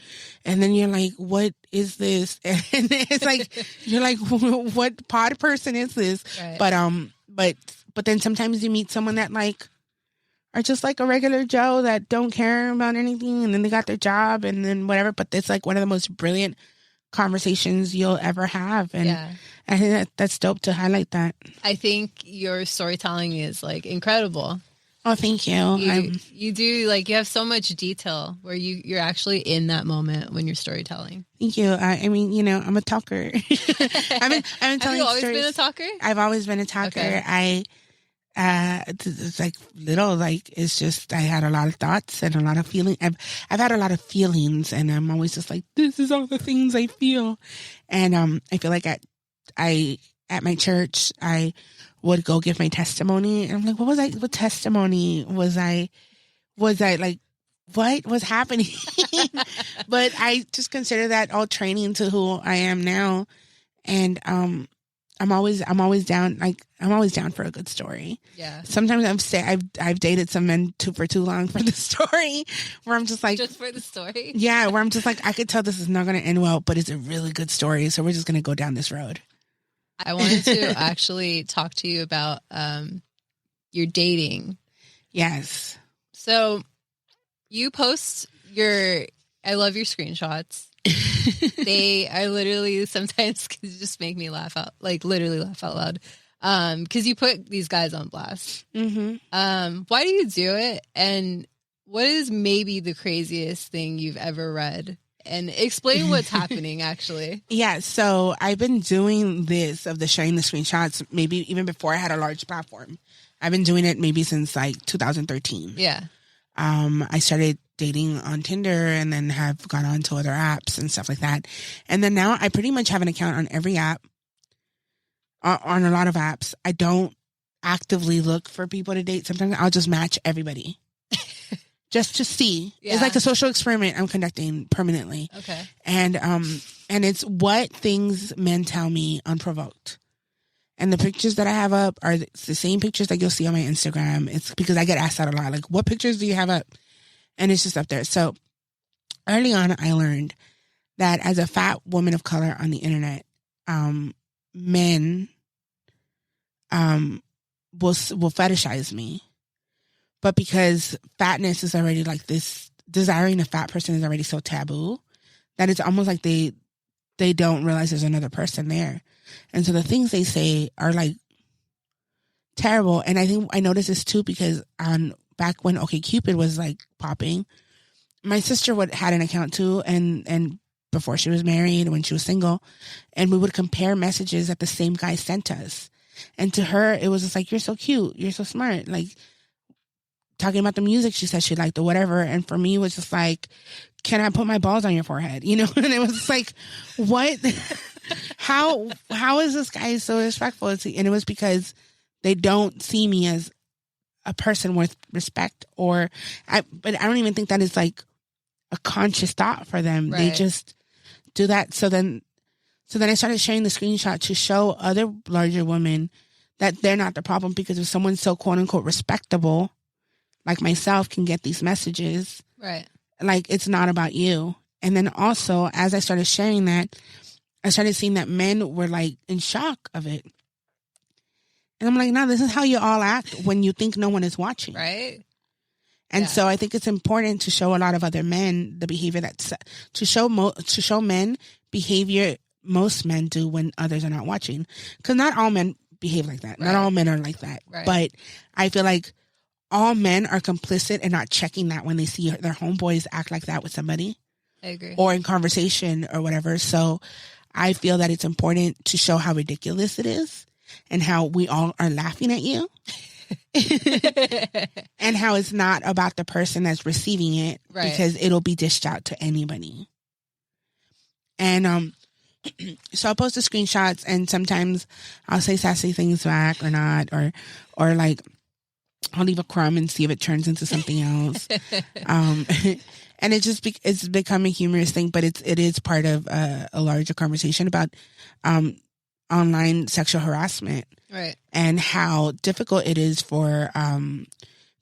And then you're like, what is this? And it's like, you're like, what pod person is this? Right. But then sometimes you meet someone that like are just like a regular Joe that don't care about anything, and then they got their job and then whatever. But it's like one of the most brilliant conversations you'll ever have. And I think that's dope to highlight that. I think your storytelling is like incredible. Oh, thank you. You do, like, you have so much detail where you're actually in that moment when you're storytelling. Thank you. I mean, you know, I'm a talker. I've been telling Have you always stories. been a talker? I've always been a talker. Okay. It's like little, like, it's just, I had a lot of thoughts and a lot of feeling. I've had a lot of feelings, and I'm always just like, this is all the things I feel. And, I feel like at my church, I would go give my testimony. And I'm like, what testimony was I like, what was happening? But I just consider that all training to who I am now. And, I'm always down. Like, I'm always down for a good story. Yeah. Sometimes I've dated some men for too long for the story, where I'm just like, just for the story. Yeah. Where I'm just like, I could tell this is not going to end well, but it's a really good story. So we're just going to go down this road. I wanted to actually talk to you about, your dating. Yes. So you post I love your screenshots. They are literally sometimes just make me laugh out, like literally laugh out loud. Cause you put these guys on blast. Mm-hmm. Why do you do it? And what is maybe the craziest thing you've ever read? And explain what's happening, actually. Yeah. So I've been doing this of the sharing the screenshots, maybe even before I had a large platform. I've been doing it maybe since like 2013. Yeah. I started dating on Tinder and then have gone on to other apps and stuff like that. And then now I pretty much have an account on every app, on a lot of apps. I don't actively look for people to date. Sometimes I'll just match everybody just to see. Yeah. It's like a social experiment I'm conducting permanently. Okay. And it's what things men tell me unprovoked. And the pictures that I have up are the same pictures that you'll see on my Instagram. It's because I get asked that a lot. Like, what pictures do you have up? And it's just up there. So early on, I learned that as a fat woman of color on the internet, men will fetishize me. But because fatness is already like this, desiring a fat person is already so taboo that it's almost like they don't realize there's another person there. And so the things they say are like terrible. And I think I noticed this too because back when OkCupid was like popping, my sister had an account too, and before she was married, when she was single, and we would compare messages that the same guy sent us. And to her, it was just like, you're so cute, you're so smart, like talking about the music she said she liked or whatever. And for me, it was just like, can I put my balls on your forehead? You know? And it was just like, what? How is this guy so disrespectful? And it was because they don't see me as a person worth respect, but I don't even think that is like a conscious thought for them. Right. They just do that. So then I started sharing the screenshot to show other larger women that they're not the problem, because if someone so quote unquote respectable like myself can get these messages, right? Like, it's not about you. And then also, as I started sharing that, I started seeing that men were like in shock of it. And I'm like, no, this is how you all act when you think no one is watching. Right. And so I think it's important to show a lot of other men the behavior to show men behavior most men do when others are not watching. Because not all men behave like that. Right. Not all men are like that. Right. But I feel like all men are complicit in not checking that when they see their homeboys act like that with somebody. I agree. Or in conversation or whatever. So I feel that it's important to show how ridiculous it is and how we all are laughing at you. And how it's not about the person that's receiving it, right? Because it'll be dished out to anybody. And so I'll post the screenshots, and sometimes I'll say sassy things back or not, or like I'll leave a crumb and see if it turns into something else. And it just it's become a humorous thing, but it is part of a larger conversation about online sexual harassment, right? And how difficult it is for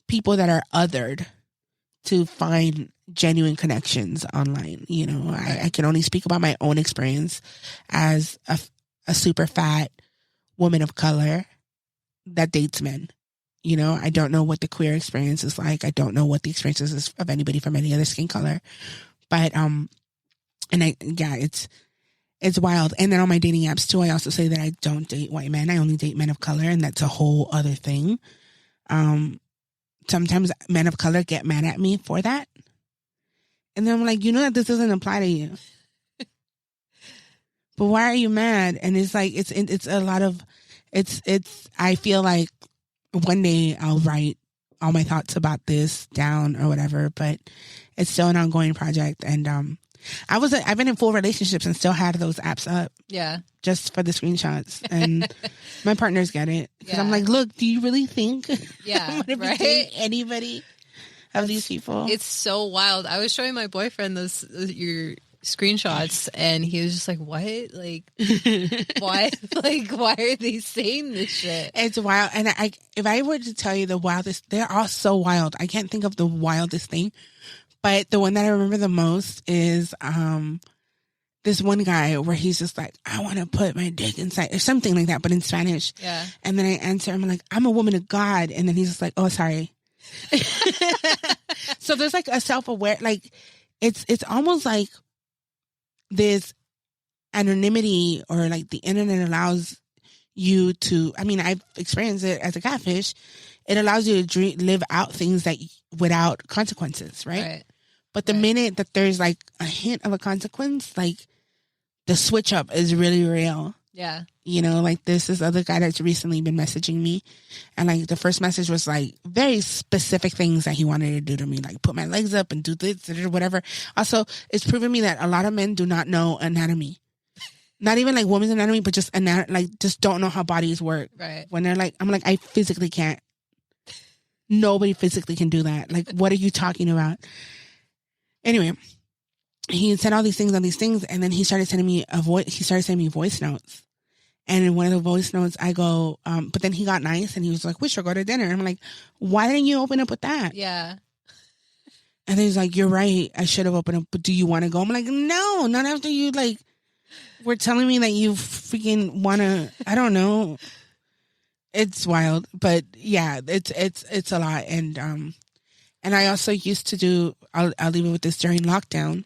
people that are othered to find genuine connections online. You know, I can only speak about my own experience as a super fat woman of color that dates men. You know, I don't know what the queer experience is like. I don't know what the experience is of anybody from any other skin color. But, it's wild. And then on my dating apps too, I also say that I don't date white men. I only date men of color, and that's a whole other thing. Sometimes men of color get mad at me for that. And then I'm like, you know that this doesn't apply to you. But why are you mad? And it's like, it's a lot of, I feel like one day I'll write all my thoughts about this down or whatever, but it's still an ongoing project. And, I've been in full relationships and still had those apps up. Yeah. Just for the screenshots. And my partners get it. Because I'm like, look, do you really think I'm going to date anybody of these people? It's so wild. I was showing my boyfriend your screenshots, and he was just like, what? Like, why? Like, why are they saying this shit? It's wild. And if I were to tell you the wildest, they're all so wild. I can't think of the wildest thing. But the one that I remember the most is this one guy where he's just like, I want to put my dick inside, or something like that, but in Spanish. Yeah. And then I answer him, I'm like, I'm a woman of God. And then he's just like, oh, sorry. So there's like a self-aware, like it's almost like this anonymity, or like the internet allows you to, I mean, I've experienced it as a catfish. It allows you to live out things that without consequences, right? But the minute that there's like a hint of a consequence, like the switch up is really real. Yeah. You know, like this other guy that's recently been messaging me, and like the first message was like very specific things that he wanted to do to me, like put my legs up and do this or whatever. Also, it's proven me that a lot of men do not know anatomy. Not even like women's anatomy, but just just don't know how bodies work. Right. When they're like, I'm like, I physically can't. Nobody physically can do that. Like, what are you talking about? Anyway, he said all these things, and then he started sending me voice notes. And in one of the voice notes, I go, but then he got nice, and he was like, we should go to dinner. And I'm like, why didn't you open up with that? Yeah. And then he's like, you're right, I should have opened up, but do you want to go? I'm like, no, not after you, like, were telling me that you freaking want to, I don't know. It's wild, but yeah, it's a lot. And I also used to do, I'll leave it with this, during lockdown.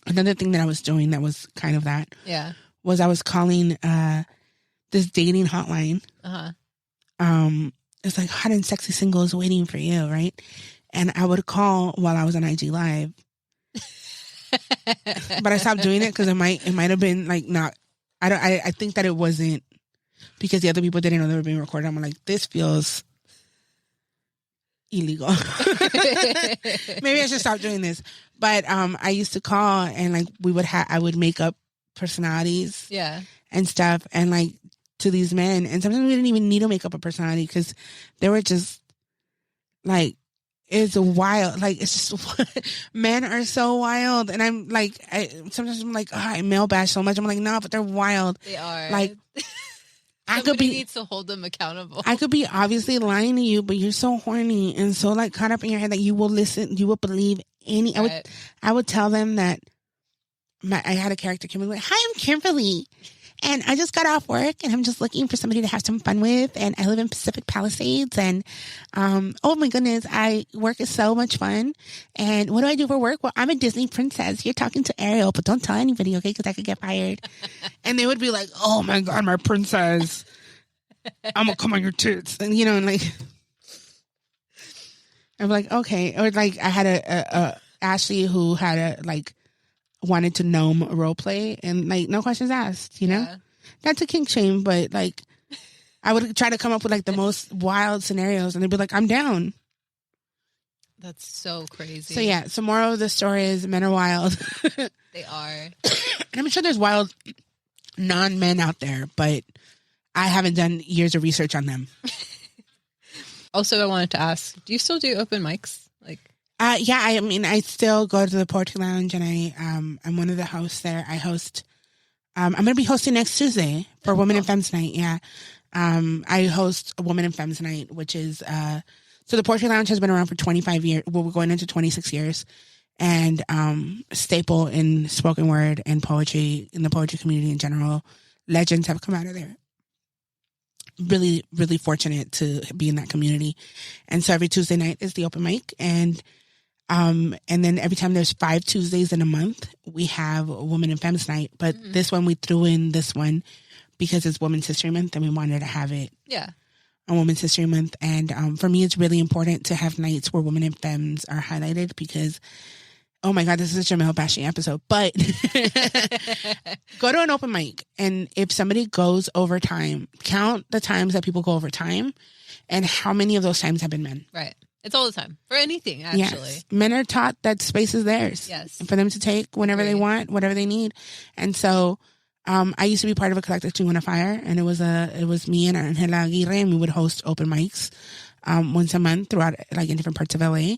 Another thing that I was doing that was kind of that. Yeah. Was I was calling this dating hotline. It's like hot and sexy singles waiting for you, right? And I would call while I was on IG Live. But I stopped doing it because it might have been like not, I think that it wasn't, because the other people didn't know they were being recorded. I'm like, this feels illegal. Maybe I should stop doing this. But I used to call, and like I would make up personalities, and stuff, and like to these men, and sometimes we didn't even need to make up a personality because they were just like, it's wild. Like, it's just, men are so wild, and I'm like, sometimes I'm like, oh, I male bash so much. I'm like, no, but they're wild. They are. Like, Somebody needs to hold them accountable. I could be obviously lying to you, but you're so horny and so like caught up in your head that you will listen, you will believe any. Right. I would tell them that I had a character come in like, hi, I'm Kimberly, and I just got off work, and I'm just looking for somebody to have some fun with, and I live in Pacific Palisades, and oh my goodness, work is so much fun, and what do I do for work? Well, I'm a Disney princess. You're talking to Ariel, but don't tell anybody, okay? Because I could get fired. And they would be like, oh my God, my princess, I'm gonna come on your tits, and and like, I'm like, okay. Or like, I had a Ashley who had wanted to gnome role play, and like, no questions asked, not to kink shame, but like, I would try to come up with like the most wild scenarios, and they'd be like, I'm down. That's so crazy. So yeah, so moral of the story is men are wild. They are. And I'm sure there's wild non-men out there, but I haven't done years of research on them. Also, I wanted to ask, do you still do open mics? Like, yeah, I mean, I still go to the Poetry Lounge, and I'm one of the hosts there. I host, I'm going to be hosting next Tuesday for Women and Femmes Night. Yeah. I host a Women and Femmes Night, which is, So the Poetry Lounge has been around for 25 years. Well, we're going into 26 years. And staple in spoken word and poetry, in the poetry community in general. Legends have come out of there. Really, really fortunate to be in that community. And so every Tuesday night is the open mic. And then every time there's 5 Tuesdays in a month, we have a Women in Femmes night. But this one, we threw in this one because it's Women's History Month and we wanted to have it. Yeah. On Women's History Month. And for me, it's really important to have nights where women in femmes are highlighted because, oh my God, this is a Jamel bashing episode. But go to an open mic. And if somebody goes over time, count the times that people go over time and how many of those times have been men. Right. It's all the time. For anything, actually. Yes. Men are taught that space is theirs. Yes. For them to take whenever they want, whatever they need. And so I used to be part of a collective to Win a Fire, and it was me and Angela Aguirre, and we would host open mics once a month throughout, like, in different parts of LA.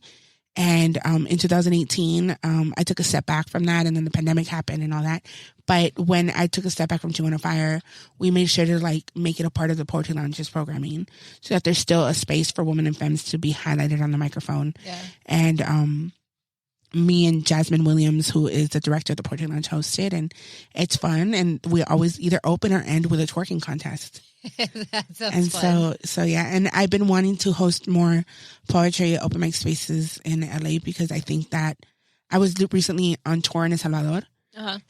And in 2018, I took a step back from that, and then the pandemic happened and all that. But when I took a step back from Two on a Fire, we made sure to, like, make it a part of the Poetry Lounge's programming so that there's still a space for women and femmes to be highlighted on the microphone. Yeah. And me and Jasmine Williams, who is the director of the Poetry Lounge, hosted, and it's fun. And we always either open or end with a twerking contest. That sounds fun. So yeah, and I've been wanting to host more poetry open mic spaces in LA because I think that I was recently on tour in El Salvador,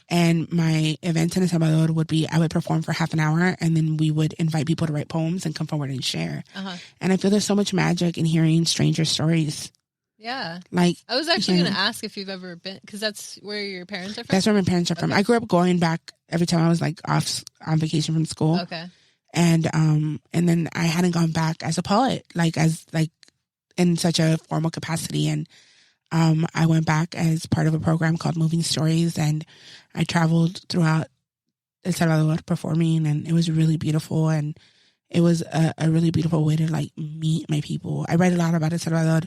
and my events in El Salvador would be I would perform for half an hour, and then we would invite people to write poems and come forward and share. And I feel there's so much magic in hearing stranger stories. Yeah. Like, I was actually going to ask if you've ever been, because that's where your parents are from? That's where my parents are from. I grew up going back every time I was, like, off on vacation from school. Okay. And then I hadn't gone back as a poet, like in such a formal capacity. And I went back as part of a program called Moving Stories, and I traveled throughout El Salvador performing, and it was really beautiful. And it was a really beautiful way to, like, meet my people. I write a lot about El Salvador,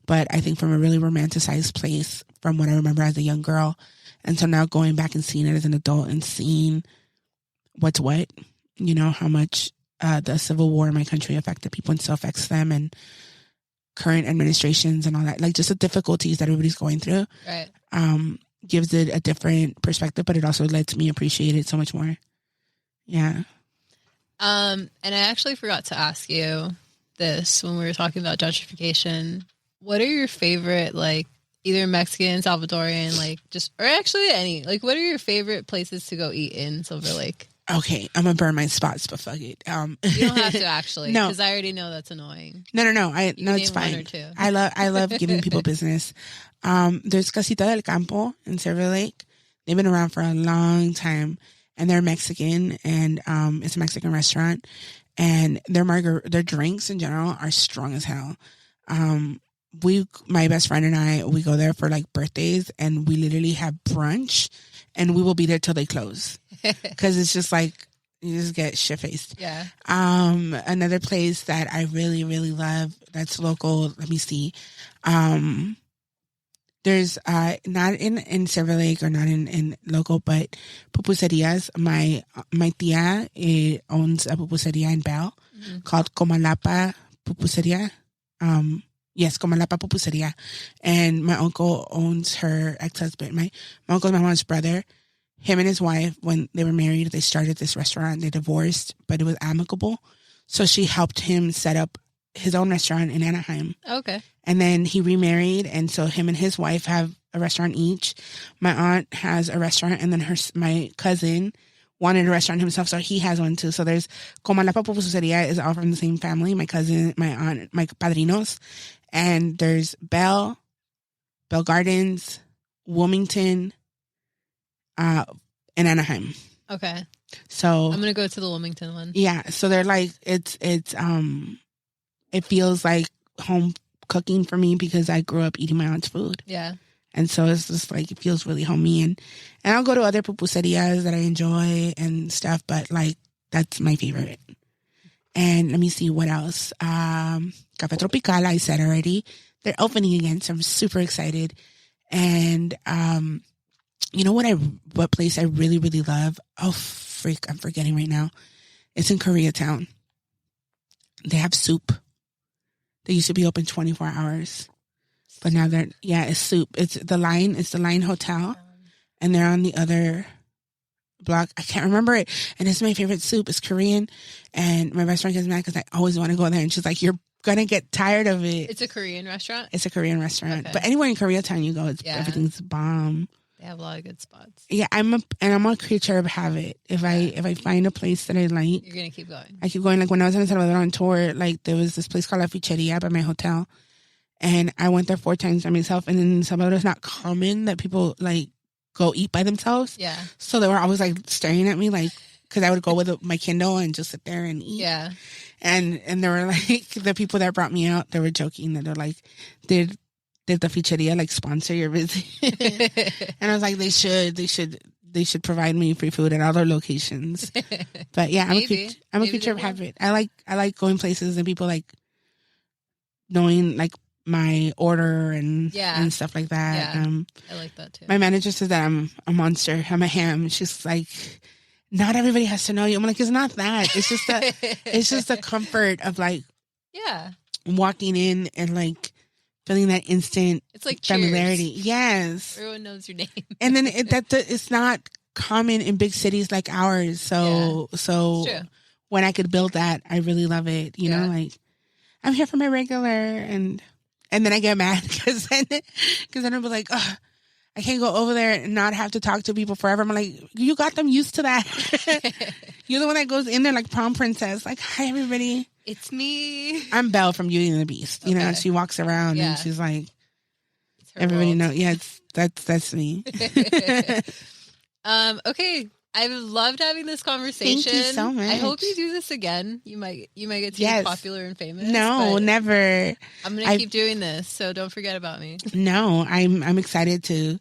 but I think from a really romanticized place from what I remember as a young girl. And so now going back and seeing it as an adult and seeing what's what, you know, how much the civil war in my country affected people and still affects them, and current administrations and all that, like, just the difficulties that everybody's going through, right? Gives it a different perspective, but it also lets me appreciate it so much more. Yeah. And I actually forgot to ask you this when we were talking about gentrification. What are your favorite, like, either Mexican, Salvadorian, like, just, or actually any, like, what are your favorite places to go eat in Silver Lake? Okay, I'm gonna burn my spots, but fuck it. You don't have to actually, no, because I already know that's annoying. No, it's fine. One or two. I love giving people business. There's Casita del Campo in Silver Lake. They've been around for a long time, and they're Mexican, and it's a Mexican restaurant, and their drinks in general are strong as hell. My best friend and I, we go there for, like, birthdays, and we literally have brunch, and we will be there till they close because it's just like you just get shit faced. Yeah. Another place that I really, really love that's local. Let me see. There's not in Silver Lake or not in local, but pupuserias. My tia owns a pupuseria in Bell called Comalapa Pupuseria. Yes, Comalapa Pupuseria. And my uncle owns her ex-husband. My uncle's my mom's brother. Him and his wife, when they were married, they started this restaurant. They divorced, but it was amicable. So she helped him set up his own restaurant in Anaheim. Okay. And then he remarried, and so him and his wife have a restaurant each. My aunt has a restaurant, and then my cousin wanted a restaurant himself, so he has one too. So there's Comalapa Pupuseria is all from the same family. My cousin, my aunt, my padrinos. And there's Bell Gardens, Wilmington, and Anaheim. Okay. So I'm gonna go to the Wilmington one. Yeah. So they're like it feels like home cooking for me because I grew up eating my aunt's food. Yeah. And so it's just like it feels really homey, and I'll go to other pupuserias that I enjoy and stuff, but, like, that's my favorite. And let me see what else. Café Tropical, I said already. They're opening again, so I'm super excited. And you know what place I really, really love? Oh, freak, I'm forgetting right now. It's in Koreatown. They have soup. They used to be open 24 hours. But now it's Soup. It's the Line Hotel. And they're on the other block. I can't remember it. And it's my favorite soup. It's Korean. And my best friend gets mad because I always want to go there. And she's like, you're going to get tired of it. It's a Korean restaurant? It's a Korean restaurant. Okay. But anywhere in Koreatown you go, everything's bomb. They have a lot of good spots. Yeah, I'm a creature of habit. If I find a place that I like, you're going to keep going. I keep going. Like when I was in Salvadoran tour, like there was this place called La Ficheria by my hotel. And I went there 4 times by myself. And in Salvador, it's not common that people like go eat by themselves. Yeah. So they were always like staring at me, like, because I would go with my Kindle and just sit there and eat. Yeah. And they were like, the people that brought me out, they were joking that they're like, did the Ficheria like sponsor your visit? And I was like, they should provide me free food at all their locations. But yeah, I'm a creature of habit. I like going places and people like knowing like my order and stuff like that. Yeah, I like that too. My manager says that I'm a monster. I'm a ham. She's like, not everybody has to know you. I'm like, it's not that. It's just the comfort of like, walking in and like feeling that instant. It's like familiarity. Cheers. Yes, everyone knows your name. And then it's not common in big cities like ours. So when I could build that, I really love it. You know, like I'm here for my regular and then I get mad because then I'll be like, oh, I can't go over there and not have to talk to people forever. I'm like, you got them used to that. You're the one that goes in there like prom princess. Like, hi, everybody. It's me. I'm Belle from Beauty and the Beast. You know, she walks around and she's like, everybody knows. Yeah, that's me. Okay. I've loved having this conversation. Thank you so much. I hope you do this again. You might get to be popular and famous. No, never. I'm gonna keep doing this, so don't forget about me. No, I'm excited to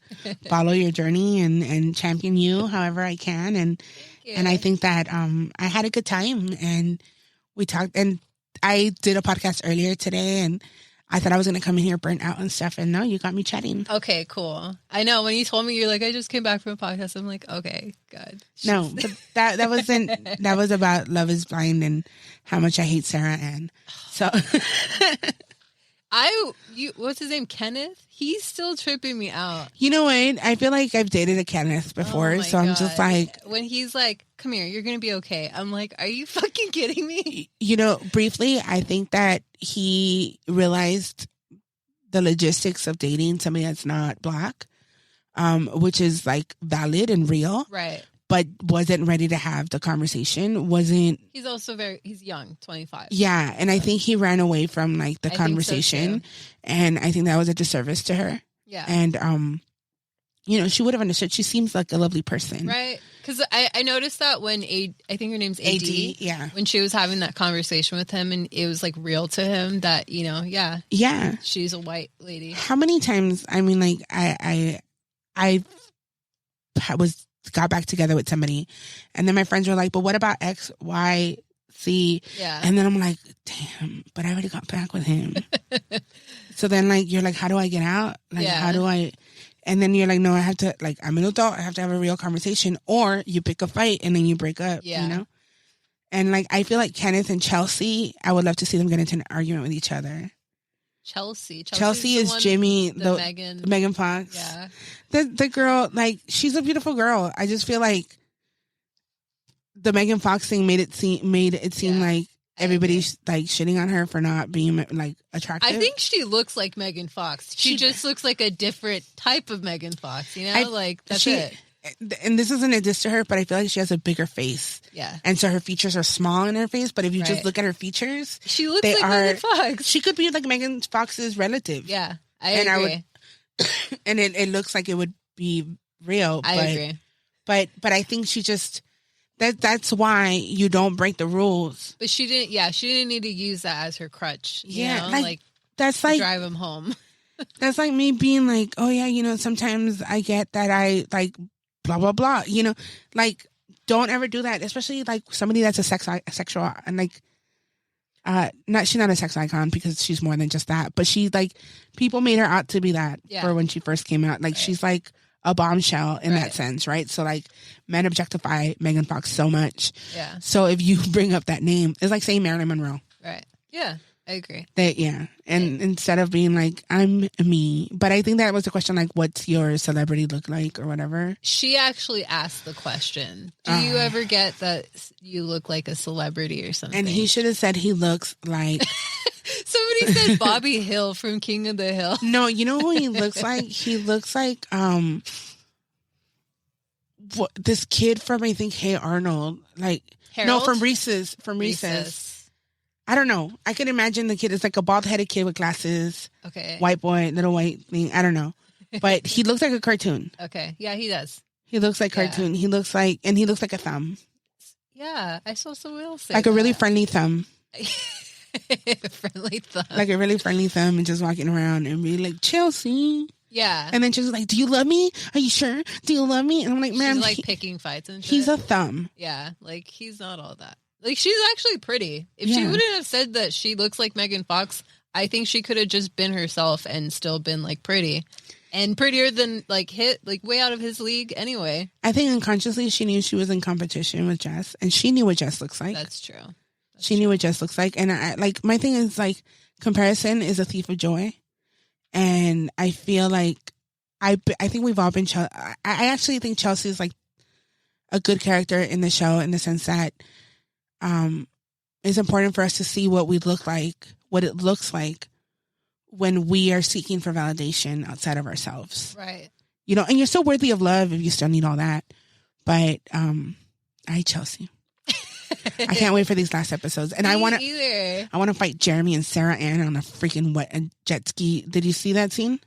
follow your journey and champion you however I can, and I think that I had a good time and we talked, and I did a podcast earlier today and I thought I was going to come in here burnt out and stuff. And no, you got me chatting. Okay, cool. I know when you told me, you're like, I just came back from a podcast. I'm like, okay, good. No, but that wasn't, that was about Love is Blind and how much I hate Sarah Ann. So what's his name? Kenneth? He's still tripping me out. You know what? I feel like I've dated a Kenneth before. So I'm just like, when he's like, come here, you're going to be okay. I'm like, are you fucking kidding me? You know, briefly, I think that he realized the logistics of dating somebody that's not Black, which is like valid and real. Right. But wasn't ready to have the conversation. He's also he's young, 25. Yeah. And I think he ran away from like the conversation. So and I think that was a disservice to her. Yeah. And, you know, she would have understood. She seems like a lovely person. Right. Because I noticed that when I think her name's AD. Yeah. When she was having that conversation with him and it was like real to him that, you know, yeah. She's a white lady. How many times, I mean, like I got back together with somebody and then my friends were like, but what about X, Y, Z? Yeah. And then I'm like, damn, but I already got back with him. So then like, you're like, how do I get out? Like, how do I, and then you're like, no, I have to, like, I'm an adult. I have to have a real conversation, or you pick a fight and then you break up, you know? And like, I feel like Kenneth and Chelsea, I would love to see them get into an argument with each other. Chelsea is Jimmy, the Megan Fox. Yeah. The girl, like, she's a beautiful girl. I just feel like the Megan Fox thing made it seem like everybody's like shitting on her for not being like attractive. I think she looks like Megan Fox. She just looks like a different type of Megan Fox, you know? That's it. And this isn't a diss to her, but I feel like she has a bigger face. Yeah. And so her features are small in her face, but if you just look at her features, she looks like Megan Fox. She could be like Megan Fox's relative. Yeah, I agree. And it looks like it would be real. I agree. But I think she just, that's why you don't break the rules. But she didn't need to use that as her crutch. You know? Like that's like drive him home. That's like me being like, oh yeah, you know, sometimes I get that I like blah, blah, blah, you know, like don't ever do that. Especially like somebody that's a sexual and like, she's not a sex icon because she's more than just that, but she like, people made her out to be that for when she first came out. Like she's like a bombshell in that sense. Right. So like men objectify Megan Fox so much. Yeah. So if you bring up that name, it's like saying Marilyn Monroe. Right. Yeah. I agree. And instead of being like, I'm me. But I think that was the question, like, what's your celebrity look like or whatever? She actually asked the question. Do you ever get that you look like a celebrity or something? And he should have said he looks like... Somebody said Bobby Hill from King of the Hill. No, you know who he looks like? He looks like this kid from, I think, Hey Arnold. Like, Harold? No, from Reese's. From Reese's. I don't know. I can imagine the kid is like a bald-headed kid with glasses. Okay. White boy, little white thing. I don't know. But he looks like a cartoon. Okay. Yeah, he does. He looks like cartoon. He looks like a thumb. Yeah, I saw someone else say like that. A really friendly thumb. Friendly thumb. Like a really friendly thumb and just walking around and be like, Chelsea. Yeah. And then she's like, do you love me? Are you sure? Do you love me? And I'm like, man. She's like picking fights and shit. He's a thumb. Yeah. Like, he's not all that. Like, she's actually pretty. If she wouldn't have said that she looks like Megan Fox, I think she could have just been herself and still been, like, pretty. And prettier than, like, way out of his league anyway. I think unconsciously she knew she was in competition with Jess. And she knew what Jess looks like. That's true. She knew what Jess looks like. And I like, my thing is, like, comparison is a thief of joy. And I feel like, I think we've all been, I actually think Chelsea is, like, a good character in the show in the sense that, it's important for us to see what we look like, what it looks like when we are seeking for validation outside of ourselves. Right. You know, and you're still worthy of love if you still need all that. But Chelsea. I can't wait for these last episodes. And I want to fight Jeremy and Sarah Ann on a freaking jet ski. Did you see that scene?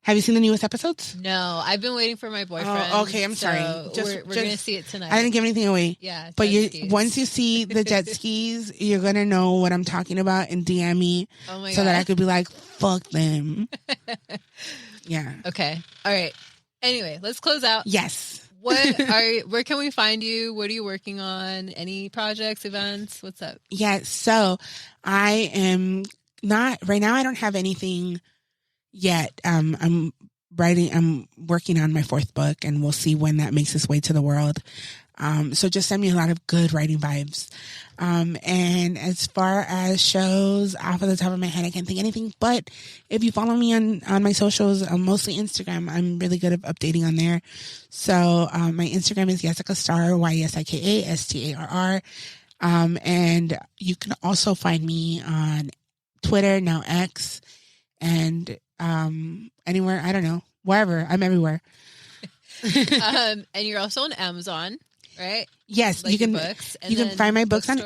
Have you seen the newest episodes? No, I've been waiting for my boyfriend. Oh, okay, I'm sorry. We're going to see it tonight. I didn't give anything away. Yeah, but once you see the jet skis, you're going to know what I'm talking about and DM me so that I could be like, fuck them. Yeah. Okay. All right. Anyway, let's close out. Yes. Where can we find you? What are you working on? Any projects, events? What's up? Yeah, so I am not, right now I don't have anything yet. I'm working on my 4th book and we'll see when that makes its way to the world. So just send me a lot of good writing vibes. And as far as shows, off of the top of my head, I can't think of anything, but if you follow me on my socials, mostly Instagram, I'm really good at updating on there. So, my Instagram is Yesika Star, YesikaStarr. And you can also find me on Twitter, now X, and anywhere, I don't know, wherever. I'm everywhere. And you're also on Amazon, right? Yes, like you can. Books, you can find my books on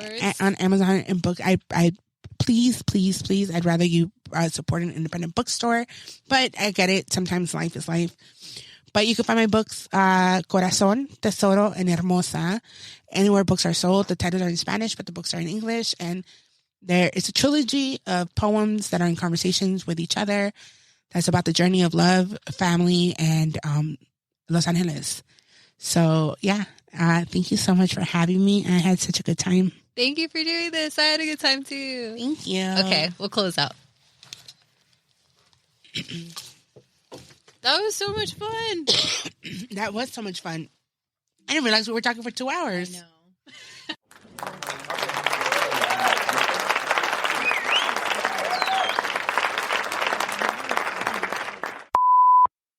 Amazon and book. I please, I'd rather you support an independent bookstore, but I get it. Sometimes life is life. But you can find my books, Corazón, Tesoro and Hermosa, anywhere books are sold. The titles are in Spanish, but the books are in English, and it's a trilogy of poems that are in conversations with each other. That's about the journey of love, family, and Los Angeles. So, yeah, thank you so much for having me. I had such a good time. Thank you for doing this. I had a good time, too. Thank you. Okay, we'll close out. That was so much fun. That was so much fun. I didn't realize we were talking for 2 hours. I know.